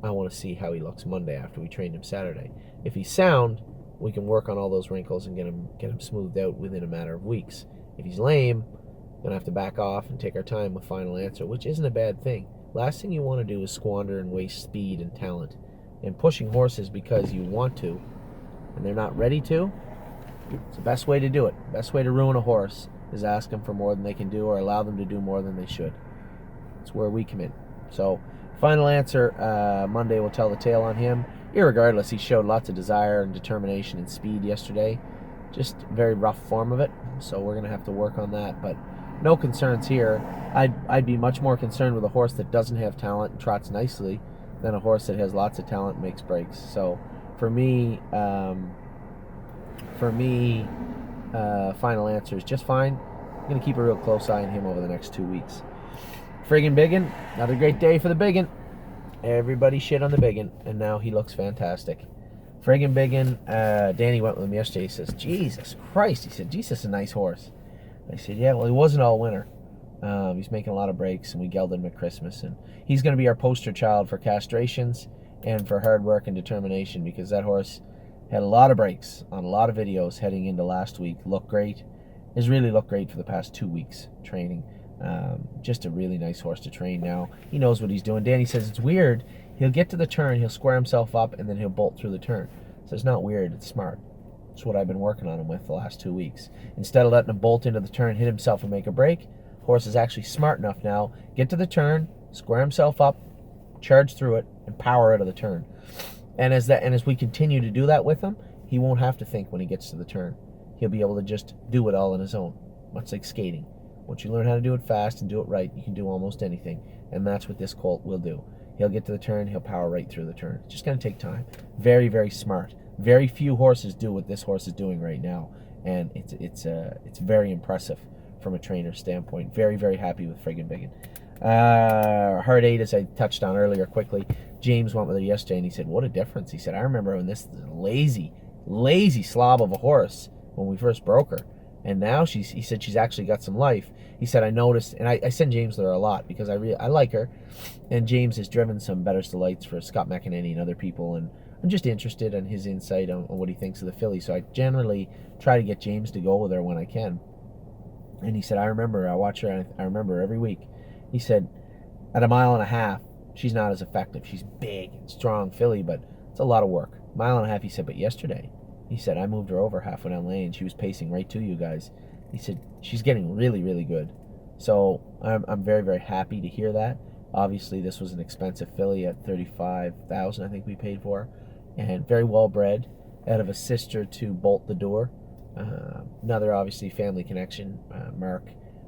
I want to see how he looks Monday after we trained him Saturday. If he's sound, we can work on all those wrinkles and get him smoothed out within a matter of weeks. If he's lame, we're going to have to back off and take our time with final answer, which isn't a bad thing. Last thing you want to do is squander and waste speed and talent. And pushing horses because you want to and they're not ready to, it's the best way to do it. Best way to ruin a horse is ask them for more than they can do or allow them to do more than they should. It's where we come in. So, final answer, Monday will tell the tale on him. Irregardless, he showed lots of desire and determination and speed yesterday. Just very rough form of it. So we're going to have to work on that. But no concerns here. I'd be much more concerned with a horse that doesn't have talent and trots nicely than a horse that has lots of talent and makes breaks. So for me, final answer is just fine. I'm going to keep a real close eye on him over the next 2 weeks. Friggin' Biggin, another great day for the Biggin. Everybody shit on the Biggin, and now he looks fantastic. Friggin' Biggin, Danny went with him yesterday. He says, Jesus Christ. He said, Jesus, a nice horse. I said, yeah, well, he wasn't all winter. He's making a lot of breaks, and we gelded him at Christmas. And he's going to be our poster child for castrations and for hard work and determination, because that horse had a lot of breaks on a lot of videos heading into last week. Looked great. Has really looked great for the past 2 weeks training. Just a really nice horse to train now. He knows what he's doing. Danny says it's weird. He'll get to the turn, he'll square himself up, and then he'll bolt through the turn. So it's not weird, it's smart. It's what I've been working on him with the last 2 weeks. Instead of letting him bolt into the turn, hit himself and make a break, horse is actually smart enough now, get to the turn, square himself up, charge through it, and power out of the turn. And as we continue to do that with him, he won't have to think when he gets to the turn. He'll be able to just do it all on his own, much like skating. Once you learn how to do it fast and do it right, you can do almost anything. And that's what this colt will do. He'll get to the turn, he'll power right through the turn. It's just going to take time. Very, very smart. Very few horses do what this horse is doing right now. And it's very impressive from a trainer's standpoint. Very, very happy with Friggin' Biggin. Hard 8, as I touched on earlier quickly. James went with her yesterday and he said, what a difference. He said, I remember when this lazy slob of a horse when we first broke her. And now he said she's actually got some life. He said, I noticed, and I send James there a lot because I like her. And James has driven some Better Delights for Scott McEnany and other people. And I'm just interested in his insight on what he thinks of the filly. So I generally try to get James to go with her when I can. And he said, I watch her, and I remember her every week. He said, at 1.5 miles, she's not as effective. She's big and strong filly, but it's a lot of work. 1.5 miles, he said, but yesterday, he said, I moved her over halfway down lane. She was pacing right to you guys. He said, she's getting really, really good. So I'm very, very happy to hear that. Obviously, this was an expensive filly at $35,000, I think we paid for her. And very well bred, out of a sister to Bolt the Door. Another, obviously, family connection. Mark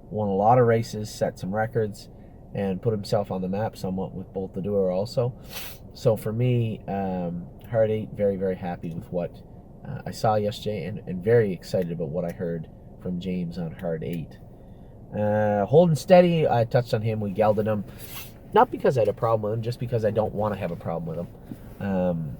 won a lot of races, set some records, and put himself on the map somewhat with Bolt the Door also. So for me, Hard 8, very, very happy with what I saw yesterday, and very excited about what I heard from James on Hard 8. Holding Steady, I touched on him. We gelded him. Not because I had a problem with him, just because I don't want to have a problem with him.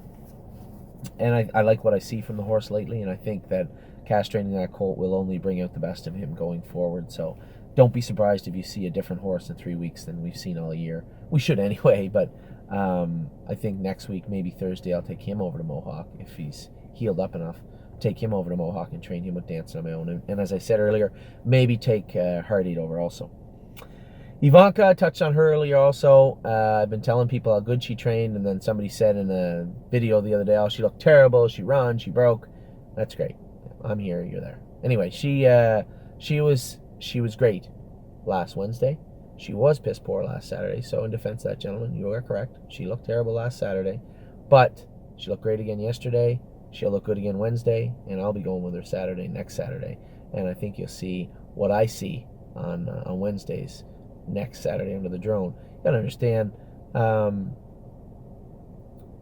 And I like what I see from the horse lately, and I think that castrating that colt will only bring out the best of him going forward. So don't be surprised if you see a different horse in 3 weeks than we've seen all year. We should anyway, but I think next week, maybe Thursday, I'll take him over to Mohawk if he's healed up enough. Take him over to Mohawk and train him with dancing on my own. And as I said earlier, maybe take Heartache over also. Ivanka, I touched on her earlier also. I've been telling people how good she trained, and then somebody said in a video the other day, oh, she looked terrible, she run, she broke. That's great. I'm here, you're there. Anyway, she was great last Wednesday. She was piss poor last Saturday, so in defense of that gentleman, you are correct. She looked terrible last Saturday, but she looked great again yesterday. She'll look good again Wednesday, and I'll be going with her next Saturday. And I think you'll see what I see on Wednesdays next Saturday under the drone. You gotta understand, a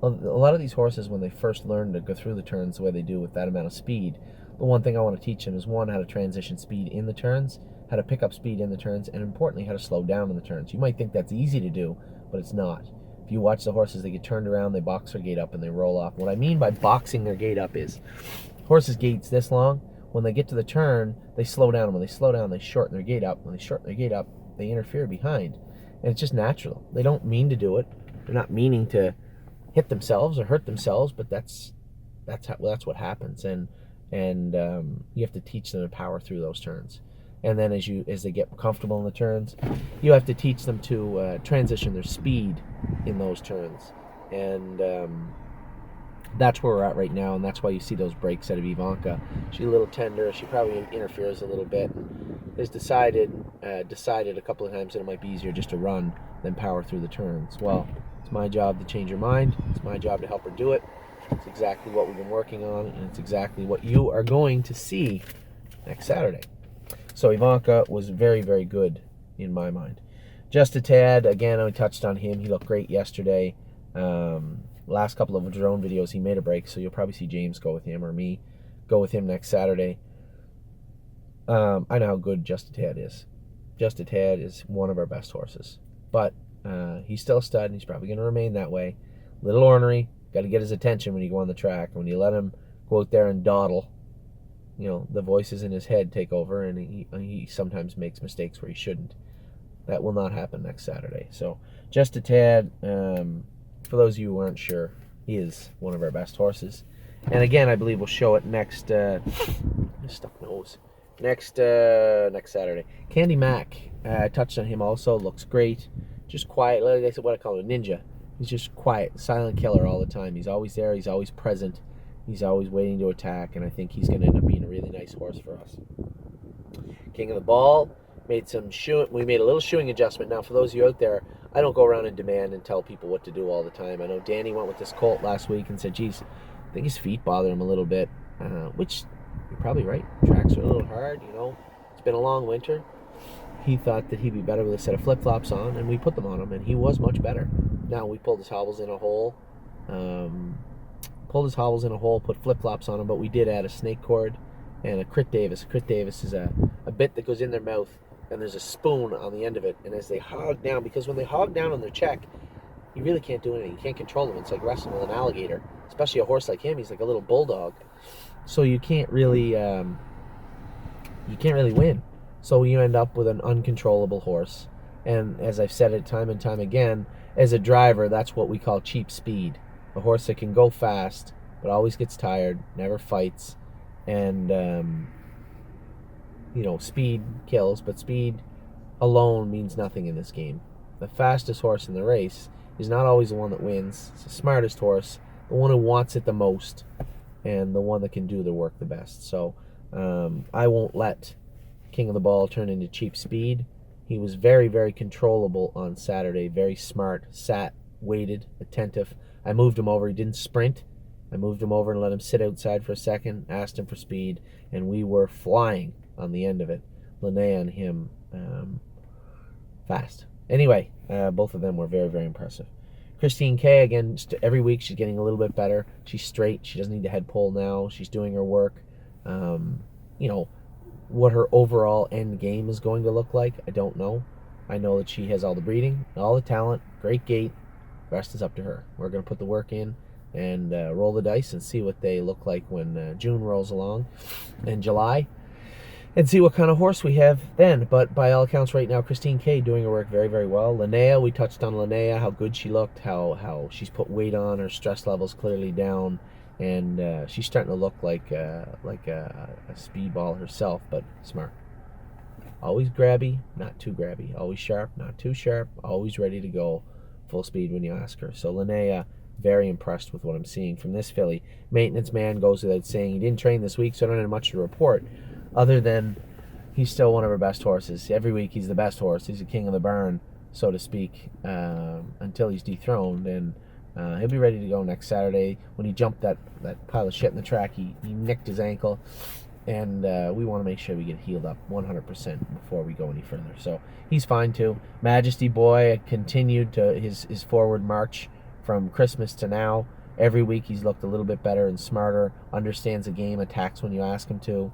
lot of these horses, when they first learn to go through the turns the way they do with that amount of speed, the one thing I want to teach them is, one, how to transition speed in the turns, how to pick up speed in the turns, and importantly, how to slow down in the turns. You might think that's easy to do, but it's not. If you watch the horses, they get turned around, they box their gait up, and they roll off. What I mean by boxing their gait up is, horses' gait's this long. When they get to the turn, they slow down. When they slow down, they shorten their gait up. When they shorten their gait up, they interfere behind. And it's just natural. They don't mean to do it. They're not meaning to hit themselves or hurt themselves, but that's what happens. And you have to teach them to power through those turns. And then as they get comfortable in the turns, you have to teach them to transition their speed in those turns. And that's where we're at right now, and that's why you see those breaks out of Ivanka. She's a little tender. She probably interferes a little bit. Has decided a couple of times that it might be easier just to run than power through the turns. Well, it's my job to change her mind. It's my job to help her do it. It's exactly what we've been working on, and it's exactly what you are going to see next Saturday. So Ivanka was very, very good in my mind. Just a tad, again, I touched on him. He looked great yesterday. Last couple of drone videos, he made a break, so you'll probably see James go with him or me go with him next Saturday. I know how good Just a Tad is. Just a Tad is one of our best horses. But he's still a stud, and he's probably going to remain that way. Little ornery. Got to get his attention when you go on the track. When you let him go out there and dawdle, the voices in his head take over, and he sometimes makes mistakes where he shouldn't. That will not happen next Saturday. So Just a Tad, for those of you who aren't sure, he is one of our best horses. And again, I believe we'll show it next stuck nose. Next Saturday. Candy Mac, I touched on him also. Looks great. Just quiet. Like I said, what I call him, a ninja. He's just quiet, silent killer all the time. He's always there. He's always present. He's always waiting to attack, and I think he's going to end up being a really nice horse for us. King of the Ball, we made a little shoeing adjustment. Now, for those of you out there, I don't go around and demand and tell people what to do all the time. I know Danny went with this colt last week and said, geez, I think his feet bother him a little bit, which you're probably right. Tracks are a little hard, It's been a long winter. He thought that he'd be better with a set of flip-flops on, and we put them on him, and he was much better. Now, we pulled his hobbles in a hole, put flip-flops on him, but we did add a snake cord and a Crit Davis. Crit Davis is a bit that goes in their mouth, and there's a spoon on the end of it, and as they hog down, because when they hog down on their check, you really can't do anything. You can't control them. It's like wrestling with an alligator, especially a horse like him. He's like a little bulldog, so you can't really win. So you end up with an uncontrollable horse. And as I've said it time and time again, as a driver, that's what we call cheap speed. A horse that can go fast, but always gets tired, never fights, and speed kills, but speed alone means nothing in this game. The fastest horse in the race is not always the one that wins. It's the smartest horse, the one who wants it the most, and the one that can do the work the best. So I won't let King of the Ball turn into cheap speed. He was very, very controllable on Saturday, very smart, sat, waited, attentive. I moved him over. He didn't sprint. I moved him over and let him sit outside for a second, asked him for speed, and we were flying on the end of it. Linnea and him fast. Anyway, both of them were very, very impressive. Christine K, again, every week she's getting a little bit better. She's straight. She doesn't need to head pull now. She's doing her work. What her overall end game is going to look like, I don't know. I know that she has all the breeding, all the talent, great gait. The rest is up to her. We're going to put the work in and roll the dice and see what they look like when June rolls along in July. and see what kind of horse we have then. But by all accounts right now, Christine K doing her work very, very well. Linnea, we touched on Linnea, how good she looked, how she's put weight on, her stress levels clearly down, and she's starting to look like a speedball herself, but smart. Always grabby, not too grabby. Always sharp, not too sharp. Always ready to go full speed when you ask her. So Linnea, very impressed with what I'm seeing from this filly. Maintenance Man goes without saying. He didn't train this week, so I don't have much to report, other than he's still one of our best horses. Every week he's the best horse. He's the king of the barn, so to speak, until he's dethroned. And he'll be ready to go next Saturday. When he jumped that pile of shit in the track, he nicked his ankle. And we want to make sure we get healed up 100% before we go any further. So he's fine too. Majesty Boy continued to his forward march from Christmas to now. Every week he's looked a little bit better and smarter, understands the game, attacks when you ask him to.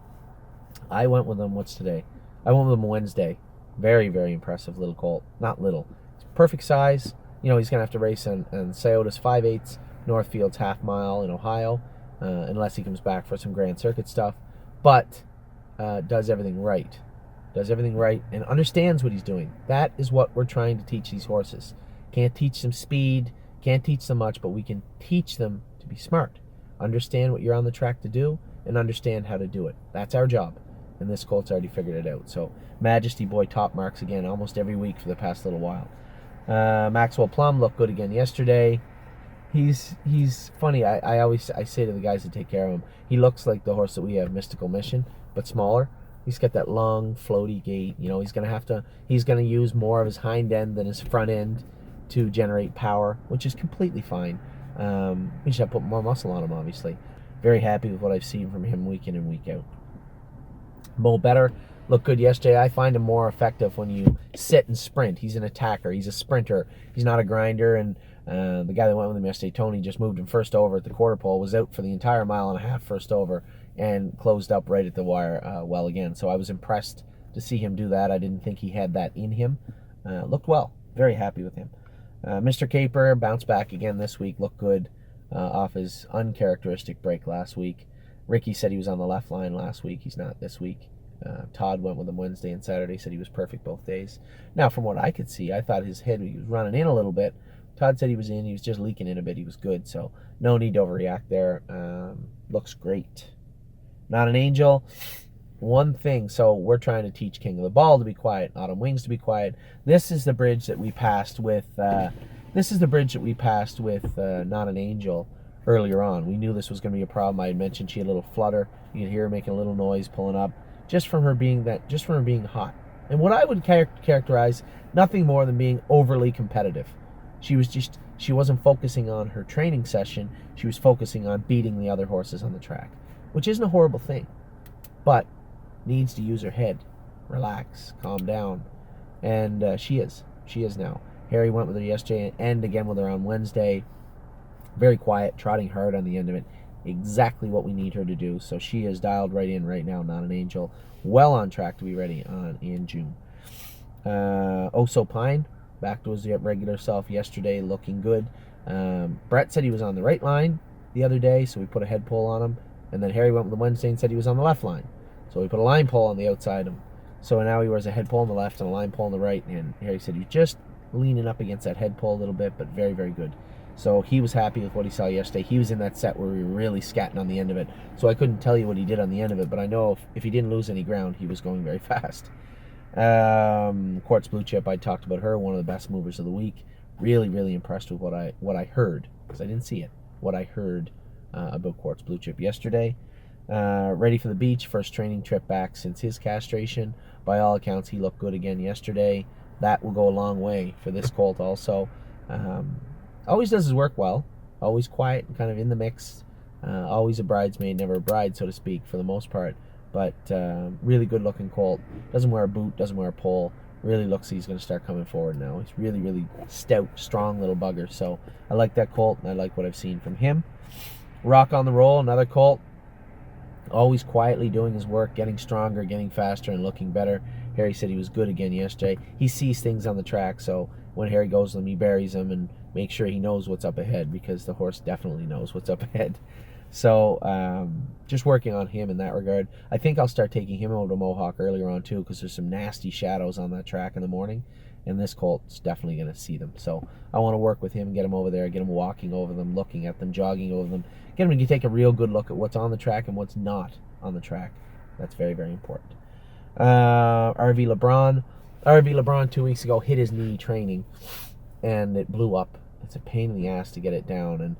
I went with him, what's today? I went with him Wednesday. Very, very impressive little colt. Not little. It's perfect size. You know, he's going to have to race on Scioto's 5/8, Northfield's half mile in Ohio, unless he comes back for some Grand Circuit stuff. But does everything right. Does everything right and understands what he's doing. That is what we're trying to teach these horses. Can't teach them speed, can't teach them much, but we can teach them to be smart. Understand what you're on the track to do and understand how to do it. That's our job. And this colt's already figured it out. So Majesty Boy top marks again almost every week for the past little while. Maxwell Plum looked good again yesterday. He's funny. I say to the guys that take care of him, he looks like the horse that we have, Mystical Mission, but smaller. He's got that long, floaty gait. You know, he's gonna use more of his hind end than his front end to generate power, which is completely fine. We just have to put more muscle on him, obviously. Very happy with what I've seen from him week in and week out. Mo Better looked good yesterday. I find him more effective when you sit and sprint. He's an attacker. He's a sprinter. He's not a grinder. And the guy that went with him yesterday, Tony, just moved him first over at the quarter pole, was out for the entire mile and a half first over, and closed up right at the wire well again. So I was impressed to see him do that. I didn't think he had that in him. Looked well. Very happy with him. Mr. Caper bounced back again this week. Looked good off his uncharacteristic break last week. Ricky said he was on the left line last week. He's not this week. Todd went with him Wednesday and Saturday, said he was perfect both days. Now, from what I could see, I thought his head, he was running in a little bit. Todd said he was in. He was just leaking in a bit. He was good, so no need to overreact there. Looks great. Not an Angel. One thing, so we're trying to teach King of the Ball to be quiet, Autumn Wings to be quiet. This is the bridge that we passed with. Not an Angel earlier on. We knew this was going to be a problem. I had mentioned she had a little flutter. You could hear her making a little noise, pulling up, just from her being hot. And what I would characterize nothing more than being overly competitive. She wasn't focusing on her training session. She was focusing on beating the other horses on the track, which isn't a horrible thing, but needs to use her head, relax, calm down, and she is now. Harry went with her yesterday and again with her on Wednesday. Very quiet, trotting hard on the end of it. Exactly what we need her to do. So she is dialed right in right now, Not an Angel. Well on track to be ready in June. Oso Pine, back to his regular self yesterday, looking good. Brett said he was on the right line the other day, so we put a head pull on him. And then Harry went with the Wednesday and said he was on the left line. So we put a line pull on the outside of him. So now he wears a head pull on the left and a line pull on the right. And Harry said he's just leaning up against that head pull a little bit, but very, very good. So he was happy with what he saw yesterday. He was in that set where we were really scatting on the end of it. So I couldn't tell you what he did on the end of it, but I know if he didn't lose any ground, he was going very fast. Quartz Blue Chip, I talked about her, one of the best movers of the week. Really, really impressed with what I heard, because I didn't see it. What I heard about Quartz Blue Chip yesterday. Ready for the beach, first training trip back since his castration. By all accounts, he looked good again yesterday. That will go a long way for this colt also. Always does his work well. Always quiet and kind of in the mix. Always a bridesmaid, never a bride, so to speak, for the most part. But really good looking colt. Doesn't wear a boot, doesn't wear a pole. Really looks like he's going to start coming forward now. He's really, really stout, strong little bugger. So I like that colt, and I like what I've seen from him. Rock on the Roll, another colt. Always quietly doing his work, getting stronger, getting faster, and looking better. Harry said he was good again yesterday. He sees things on the track, so when Harry goes to him, he buries him and makes sure he knows what's up ahead, because the horse definitely knows what's up ahead. So just working on him in that regard. I think I'll start taking him over to Mohawk earlier on too, because there's some nasty shadows on that track in the morning, and this colt's definitely going to see them. So I want to work with him, get him over there, get him walking over them, looking at them, jogging over them, get him to take a real good look at what's on the track and what's not on the track. That's very, very important. RV LeBron 2 weeks ago hit his knee training, and it blew up. It's a pain in the ass to get it down, and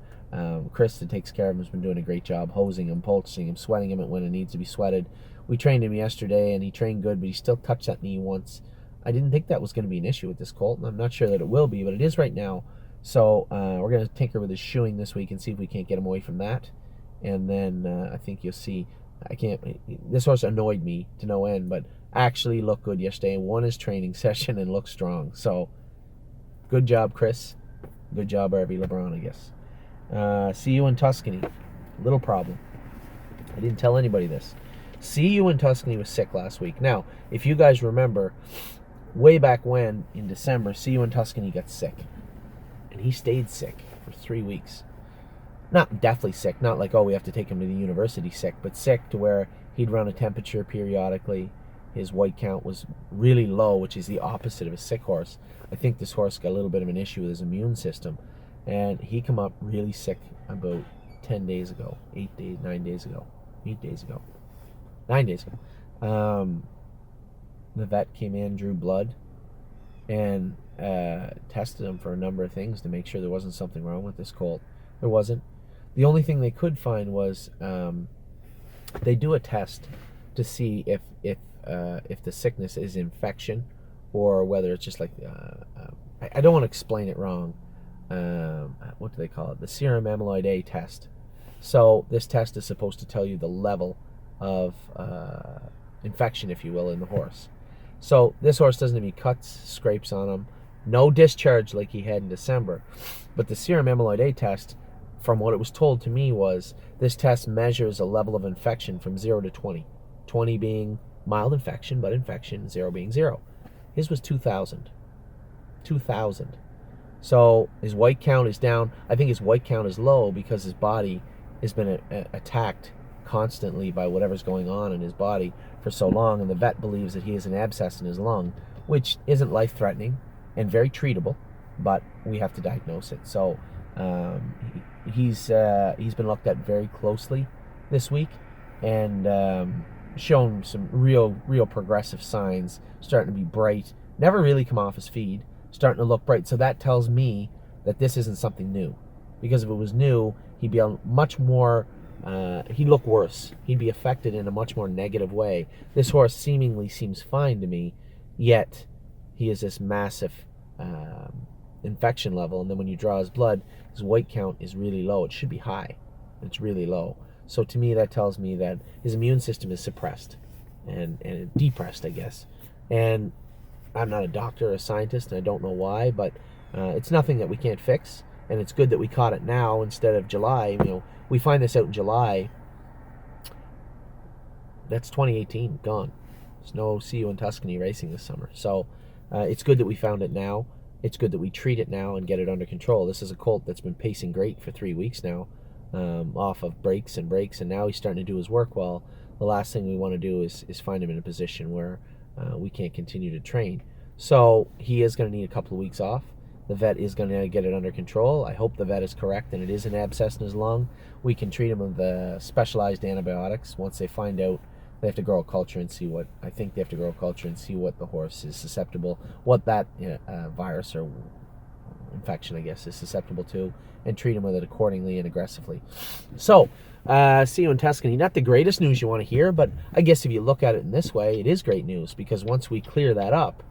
Chris, that takes care of him, has been doing a great job hosing him, poulticing him, sweating him when it needs to be sweated. We trained him yesterday, and he trained good, but he still touched that knee once. I didn't think that was going to be an issue with this colt, and I'm not sure that it will be, but it is right now. So we're going to tinker with his shoeing this week and see if we can't get him away from that. And then I think you'll see, this horse annoyed me to no end, but actually looked good yesterday and won his training session and looked strong. So good job, Chris. Good job, RV LeBron, I guess. See you in Tuscany. Little problem. I didn't tell anybody this. See you in Tuscany was sick last week. Now, if you guys remember, way back when, in December, See you in Tuscany got sick. And he stayed sick for 3 weeks. Not deathly sick, not like, oh, we have to take him to the university sick, but sick to where he'd run a temperature periodically. His white count was really low, which is the opposite of a sick horse. I think this horse got a little bit of an issue with his immune system. And he come up really sick about 10 days ago, 9 days ago. The vet came in, drew blood, and tested him for a number of things to make sure there wasn't something wrong with this colt. There wasn't. The only thing they could find was they do a test to see if the sickness is infection or whether it's just like I don't want to explain it wrong. What do they call it? The serum amyloid A test. So this test is supposed to tell you the level of infection, if you will, in the horse. So this horse doesn't have any cuts, scrapes on him, no discharge like he had in December. But the serum amyloid A test, from what it was told to me, was this test measures a level of infection from 0 to 20. 20 being mild infection, but infection, 0 being 0. His was 2,000. 2,000. So his white count is down. I think his white count is low because his body has been attacked constantly by whatever's going on in his body for so long, and the vet believes that he has an abscess in his lung, which isn't life-threatening and very treatable, but we have to diagnose it. So he's been looked at very closely this week, and shown some real progressive signs, starting to be bright, never really come off his feed, starting to look bright. So that tells me that this isn't something new, because if it was new, he'd be a much more he'd look worse. He'd be affected in a much more negative way. This horse seemingly seems fine to me, yet he has this massive infection level, and then when you draw his blood, his white count is really low. It should be high. It's really low. So to me, that tells me that his immune system is suppressed and depressed, I guess. And I'm not a doctor or a scientist, and I don't know why, but it's nothing that we can't fix. And it's good that we caught it now instead of July. We find this out in July. That's 2018 gone. There's no See You in Tuscany racing this summer. So it's good that we found it now. It's good that we treat it now and get it under control. This is a colt that's been pacing great for 3 weeks now, off of breaks, and now he's starting to do his work well. The last thing we want to do is find him in a position where we can't continue to train. So he is going to need a couple of weeks off. The vet is going to get it under control. I hope the vet is correct and it is an abscess in his lung. We can treat him with specialized antibiotics. Once they find out, they have to grow a culture and see what, I think they have to grow a culture and see what the horse is susceptible, what that virus or infection, I guess, is susceptible to, and treat him with it accordingly and aggressively. So, See You in Tuscany. Not the greatest news you want to hear, but I guess if you look at it in this way, it is great news, because once we clear that up,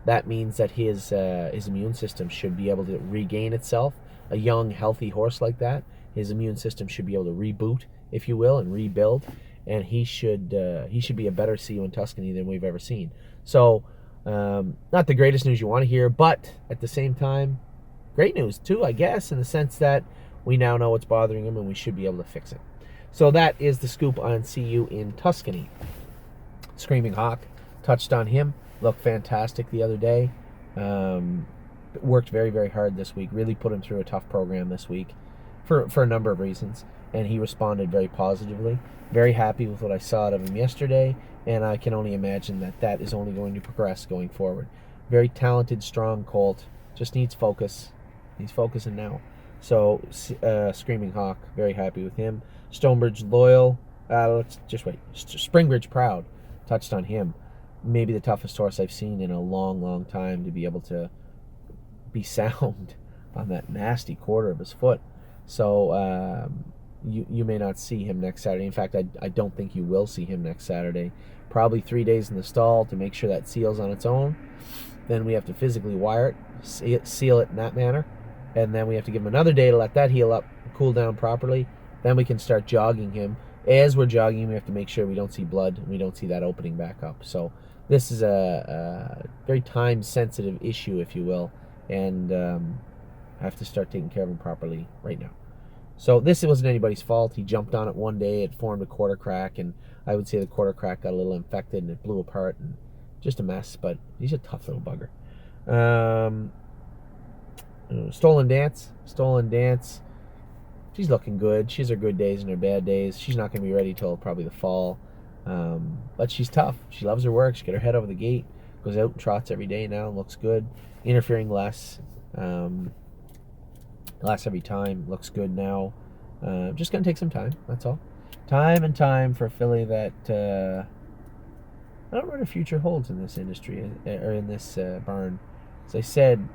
that means that his immune system should be able to regain itself. A young, healthy horse like that, his immune system should be able to reboot, if you will, and rebuild. And he should be a better See You in Tuscany than we've ever seen. So, not the greatest news you want to hear, but at the same time, great news too, I guess, in the sense that we now know what's bothering him and we should be able to fix it. So that is the scoop on See You in Tuscany. Screaming Hawk, touched on him. Looked fantastic the other day. Worked very, very hard this week. Really put him through a tough program this week for a number of reasons. and he responded very positively. Very happy with what I saw out of him yesterday, and I can only imagine that that is only going to progress going forward. Very talented, strong colt, just needs focus. He's focusing now. So, Screaming Hawk, very happy with him. Stonebridge Loyal, let's just wait. Springbridge Proud, touched on him. Maybe the toughest horse I've seen in a long, long time to be able to be sound on that nasty quarter of his foot. So you may not see him next Saturday. In fact, I don't think you will see him next Saturday. Probably 3 days in the stall to make sure that seals on its own. Then we have to physically wire it, seal it in that manner. And then we have to give him another day to let that heal up, cool down properly. Then we can start jogging him. As we're jogging him, we have to make sure we don't see blood and we don't see that opening back up. So this is a very time-sensitive issue, if you will, and I have to start taking care of him properly right now. So this wasn't anybody's fault. He jumped on it one day, it formed a quarter crack, and I would say the quarter crack got a little infected and it blew apart, and just a mess, but he's a tough little bugger. Stolen Dance. She's looking good. She has her good days and her bad days. She's not going to be ready till probably the fall. But she's tough. She loves her work. She got her head over the gate. Goes out and trots every day now. Looks good. Interfering less. Less every time. Looks good now. Just going to take some time. That's all. Time for a filly that I don't know what her future holds in this industry or in this barn. As I said,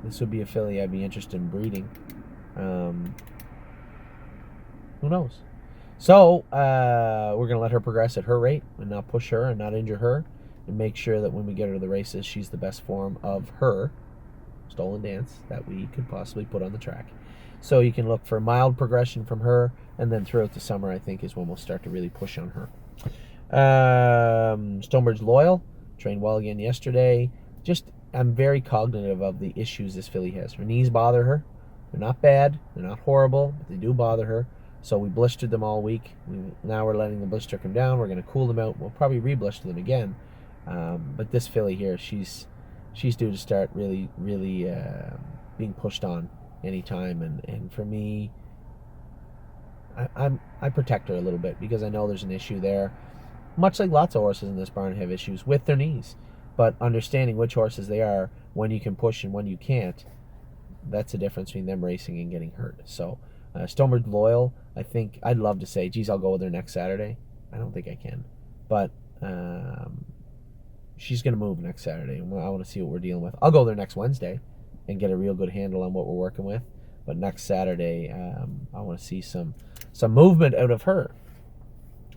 this would be a filly I'd be interested in breeding. Who knows? So we're going to let her progress at her rate and not push her and not injure her, and make sure that when we get her to the races, she's the best form of her Stolen Dance that we could possibly put on the track. So you can look for mild progression from her, and then throughout the summer, I think, is when we'll start to really push on her. Stonebridge Loyal, trained well again yesterday. I'm very cognitive of the issues this filly has. Her knees bother her. They're not bad. They're not horrible, but they do bother her. So we blistered them all week. Now we're letting the blister come down. We're going to cool them out. We'll probably re-blister them again. But this filly here, she's due to start really being pushed on anytime. And for me, I protect her a little bit because I know there's an issue there. Much like lots of horses in this barn have issues with their knees. But understanding which horses they are, when you can push and when you can't, that's the difference between them racing and getting hurt. So Stonebridge Loyal, I think I'd love to say, geez, I'll go with her next Saturday. I don't think I can. But she's going to move next Saturday. I want to see what we're dealing with. I'll go there next Wednesday and get a real good handle on what we're working with. But next Saturday, I want to see some movement out of her.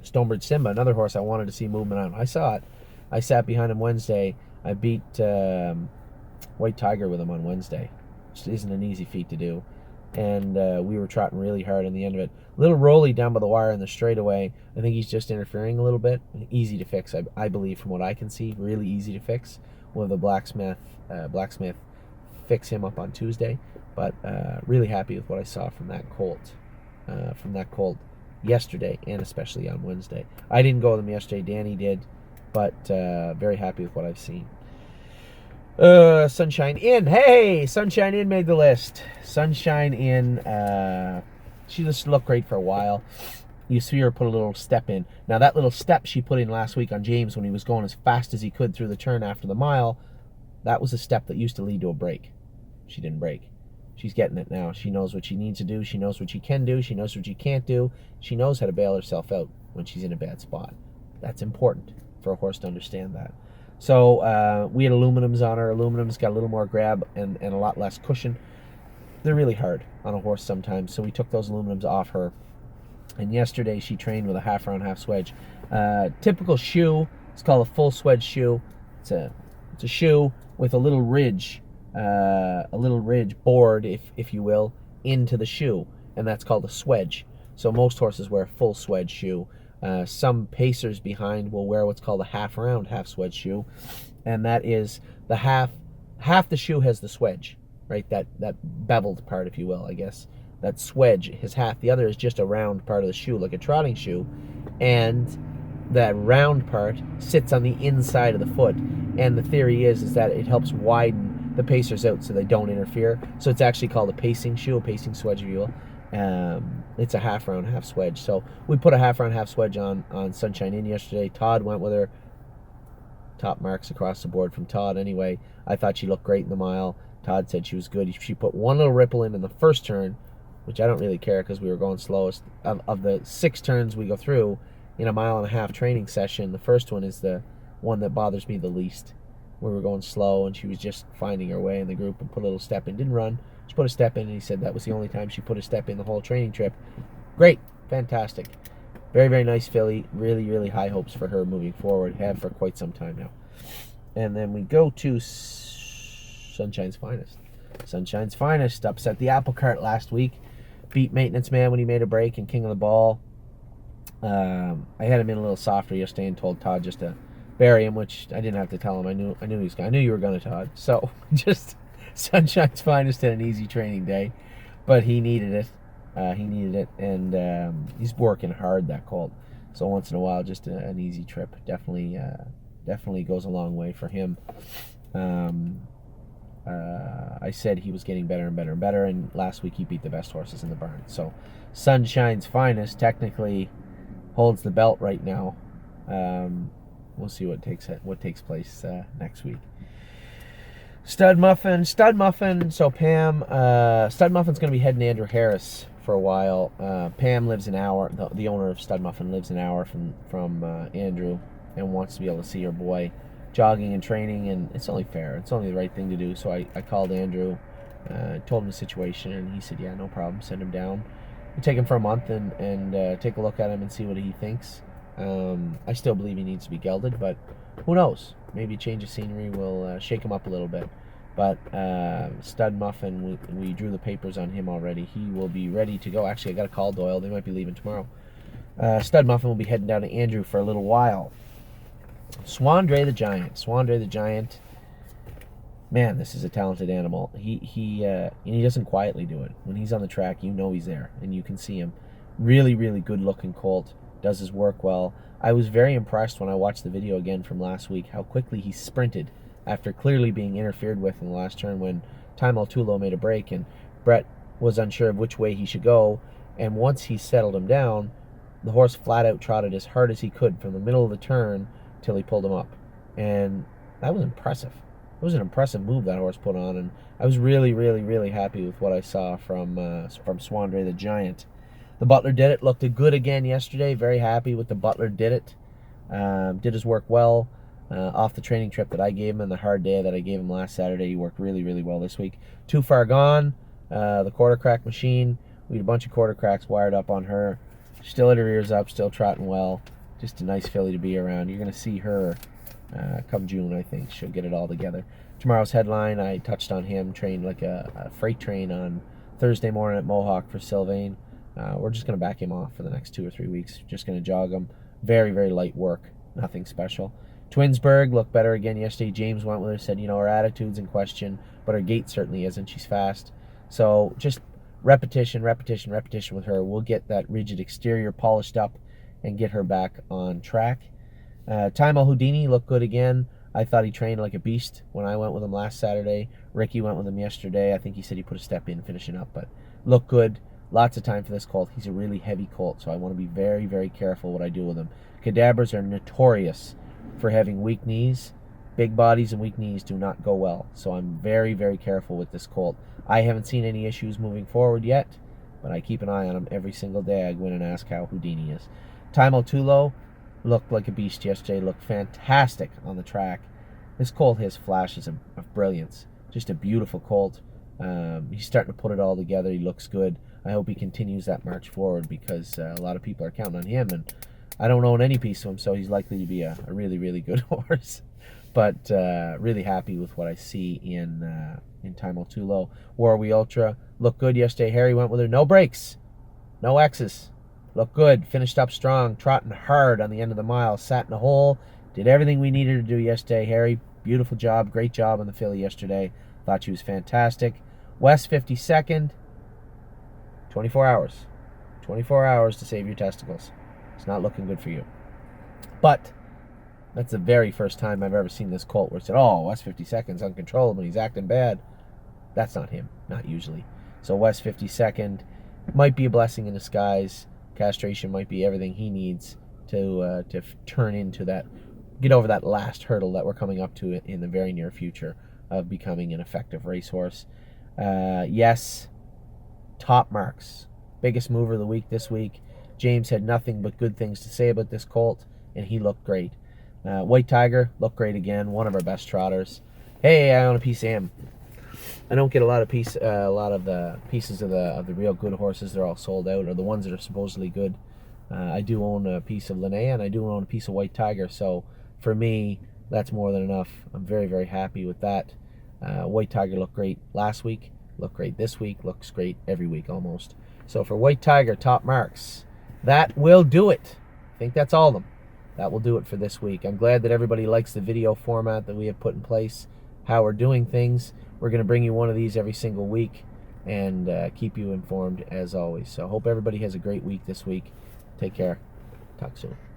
Stonebridge Simba, another horse I wanted to see movement on. I saw it. I sat behind him Wednesday. I beat White Tiger with him on Wednesday, which isn't an easy feat to do. And we were trotting really hard in the end of it. A little rolly down by the wire in the straightaway. I think he's just interfering a little bit. Easy to fix, I believe, from what I can see. Really easy to fix. We'll have the blacksmith fix him up on Tuesday. But really happy with what I saw from that colt. Yesterday, and especially on Wednesday. I didn't go with him yesterday. Danny did. But very happy with what I've seen. Sunshine Inn. Hey, Sunshine Inn made the list. Sunshine Inn. She just looked great for a while. You see her put a little step in. Now, that little step she put in last week on James when he was going as fast as he could through the turn after the mile, that was a step that used to lead to a break. She didn't break. She's getting it now. She knows what she needs to do. She knows what she can do. She knows what she can't do. She knows how to bail herself out when she's in a bad spot. That's important for a horse to understand that. So we had aluminums on her. Aluminums got a little more grab and a lot less cushion. They're really hard on a horse sometimes, so we took those aluminums off her. And yesterday she trained with a half round, half swedge. Typical shoe. It's called a full swedge shoe. It's a shoe with a little ridge bored, if you will, into the shoe, and that's called a swedge. So most horses wear a full swedge shoe. Some pacers behind will wear what's called a half round, half swedge shoe, and that is the half the shoe has the swedge, right? That beveled part, if you will, I guess. That swedge is half. The other is just a round part of the shoe, like a trotting shoe, and that round part sits on the inside of the foot. And the theory is that it helps widen the pacers out so they don't interfere. So it's actually called a pacing shoe, a pacing swedge, if you will. It's a half round, half swedge. So we put a half round, half swedge on Sunshine in yesterday. Todd went with her. Top marks across the board from Todd anyway. I thought she looked great in the mile. Todd said she was good. She put one little ripple in the first turn, which I don't really care because we were going slowest. Of the 6 turns we go through in a mile and a half training session, the first one is the one that bothers me the least. We were going slow and she was just finding her way in the group and put a little step in. Didn't run. She put a step in and he said that was the only time she put a step in the whole training trip. Great. Fantastic. Very, very nice filly. Really, really high hopes for her moving forward. Have for quite some time now. And then we go to Sunshine's Finest. Sunshine's Finest upset the apple cart last week. Beat Maintenance Man when he made a break and King of the Ball. I had him in a little softer yesterday and told Todd just to bury him, which I didn't have to tell him. I knew you were going to, Todd. So just Sunshine's Finest had an easy training day, but he needed it. And he's working hard, that colt. So once in a while, just an easy trip definitely goes a long way for him. I said he was getting better and better and better, and last week he beat the best horses in the barn. So Sunshine's Finest technically holds the belt right now. We'll see what takes place next week. Stud Muffin. So Pam, Stud Muffin's going to be heading to Andrew Harris for a while. Pam lives an hour. The owner of Stud Muffin lives an hour from Andrew, and wants to be able to see her boy jogging and training, and it's only fair. It's only the right thing to do. So I called Andrew, told him the situation, and he said, yeah, no problem, send him down. We'll take him for a month and take a look at him and see what he thinks. I still believe he needs to be gelded, but who knows? Maybe a change of scenery will shake him up a little bit. But Stud Muffin, we drew the papers on him already. He will be ready to go. Actually, I got to call Doyle. They might be leaving tomorrow. Stud Muffin will be heading down to Andrew for a little while. Swandre the Giant. Man, this is a talented animal. And he doesn't quietly do it. When he's on the track, you know he's there, and you can see him. Really, really good-looking colt. Does his work well. I was very impressed when I watched the video again from last week how quickly he sprinted after clearly being interfered with in the last turn when Time Tulo made a break and Brett was unsure of which way he should go. And once he settled him down, the horse flat out trotted as hard as he could from the middle of the turn till he pulled him up. And that was impressive. It was an impressive move that horse put on, and I was really, really, really happy with what I saw from Swandre the Giant. The Butler did it. Looked good again yesterday. Very happy with the Butler did it. Did his work well off the training trip that I gave him and the hard day that I gave him last Saturday. He worked really, really well this week. Too Far Gone, the quarter crack machine. We had a bunch of quarter cracks wired up on her. Still had her ears up, still trotting well. Just a nice filly to be around. You're going to see her come June, I think. She'll get it all together. Tomorrow's headline, I touched on him, trained like a freight train on Thursday morning at Mohawk for Sylvain. We're just going to back him off for the next 2 or 3 weeks. Just going to jog him. Very, very light work. Nothing special. Twinsburg looked better again yesterday. James went with her, said, her attitude's in question, but her gait certainly isn't. She's fast. So just repetition with her. We'll get that rigid exterior polished up and get her back on track. Time Houdini looked good again. I thought he trained like a beast when I went with him last Saturday. Ricky went with him yesterday. I think he said he put a step in finishing up, but looked good. Lots of time for this colt. He's a really heavy colt, so I want to be very, very careful what I do with him. Cadabras are notorious for having weak knees. Big bodies and weak knees do not go well, so I'm very, very careful with this colt. I haven't seen any issues moving forward yet, but I keep an eye on him every single day. I go in and ask how Houdini is. Time Tulo looked like a beast yesterday. Looked fantastic on the track. This colt has flashes of brilliance. Just a beautiful colt. He's starting to put it all together. He looks good. I hope he continues that march forward because a lot of people are counting on him, and I don't own any piece of him, so he's likely to be a really, really good horse. But really happy with what I see in Time Tulo. Warwi Ultra looked good yesterday. Harry went with her. No breaks. No X's. Looked good. Finished up strong. Trotting hard on the end of the mile. Sat in the hole. Did everything we needed to do yesterday. Harry, beautiful job. Great job on the filly yesterday. Thought she was fantastic. West 52nd. 24 hours. 24 hours to save your testicles. It's not looking good for you. But that's the very first time I've ever seen this colt where it said, West 52nd's uncontrollable and he's acting bad. That's not him. Not usually. So West 52nd might be a blessing in disguise. Castration might be everything he needs to turn into that, get over that last hurdle that we're coming up to in the very near future of becoming an effective racehorse. Yes, top marks. Biggest mover of the week this week. James had nothing but good things to say about this colt, and he looked great. White Tiger looked great again, one of our best trotters. Hey, I own a piece of him. I don't get a lot of the pieces of the real good horses. They're all sold out, or the ones that are supposedly good. I do own a piece of Linnea, and I do own a piece of White Tiger. So for me, that's more than enough. I'm very, very happy with that. White Tiger looked great last week. Looked great this week. Looks great every week almost. So for White Tiger, top marks. That will do it. I think that's all of them. That will do it for this week. I'm glad that everybody likes the video format that we have put in place, how we're doing things. We're going to bring you one of these every single week and keep you informed as always. So hope everybody has a great week this week. Take care. Talk soon.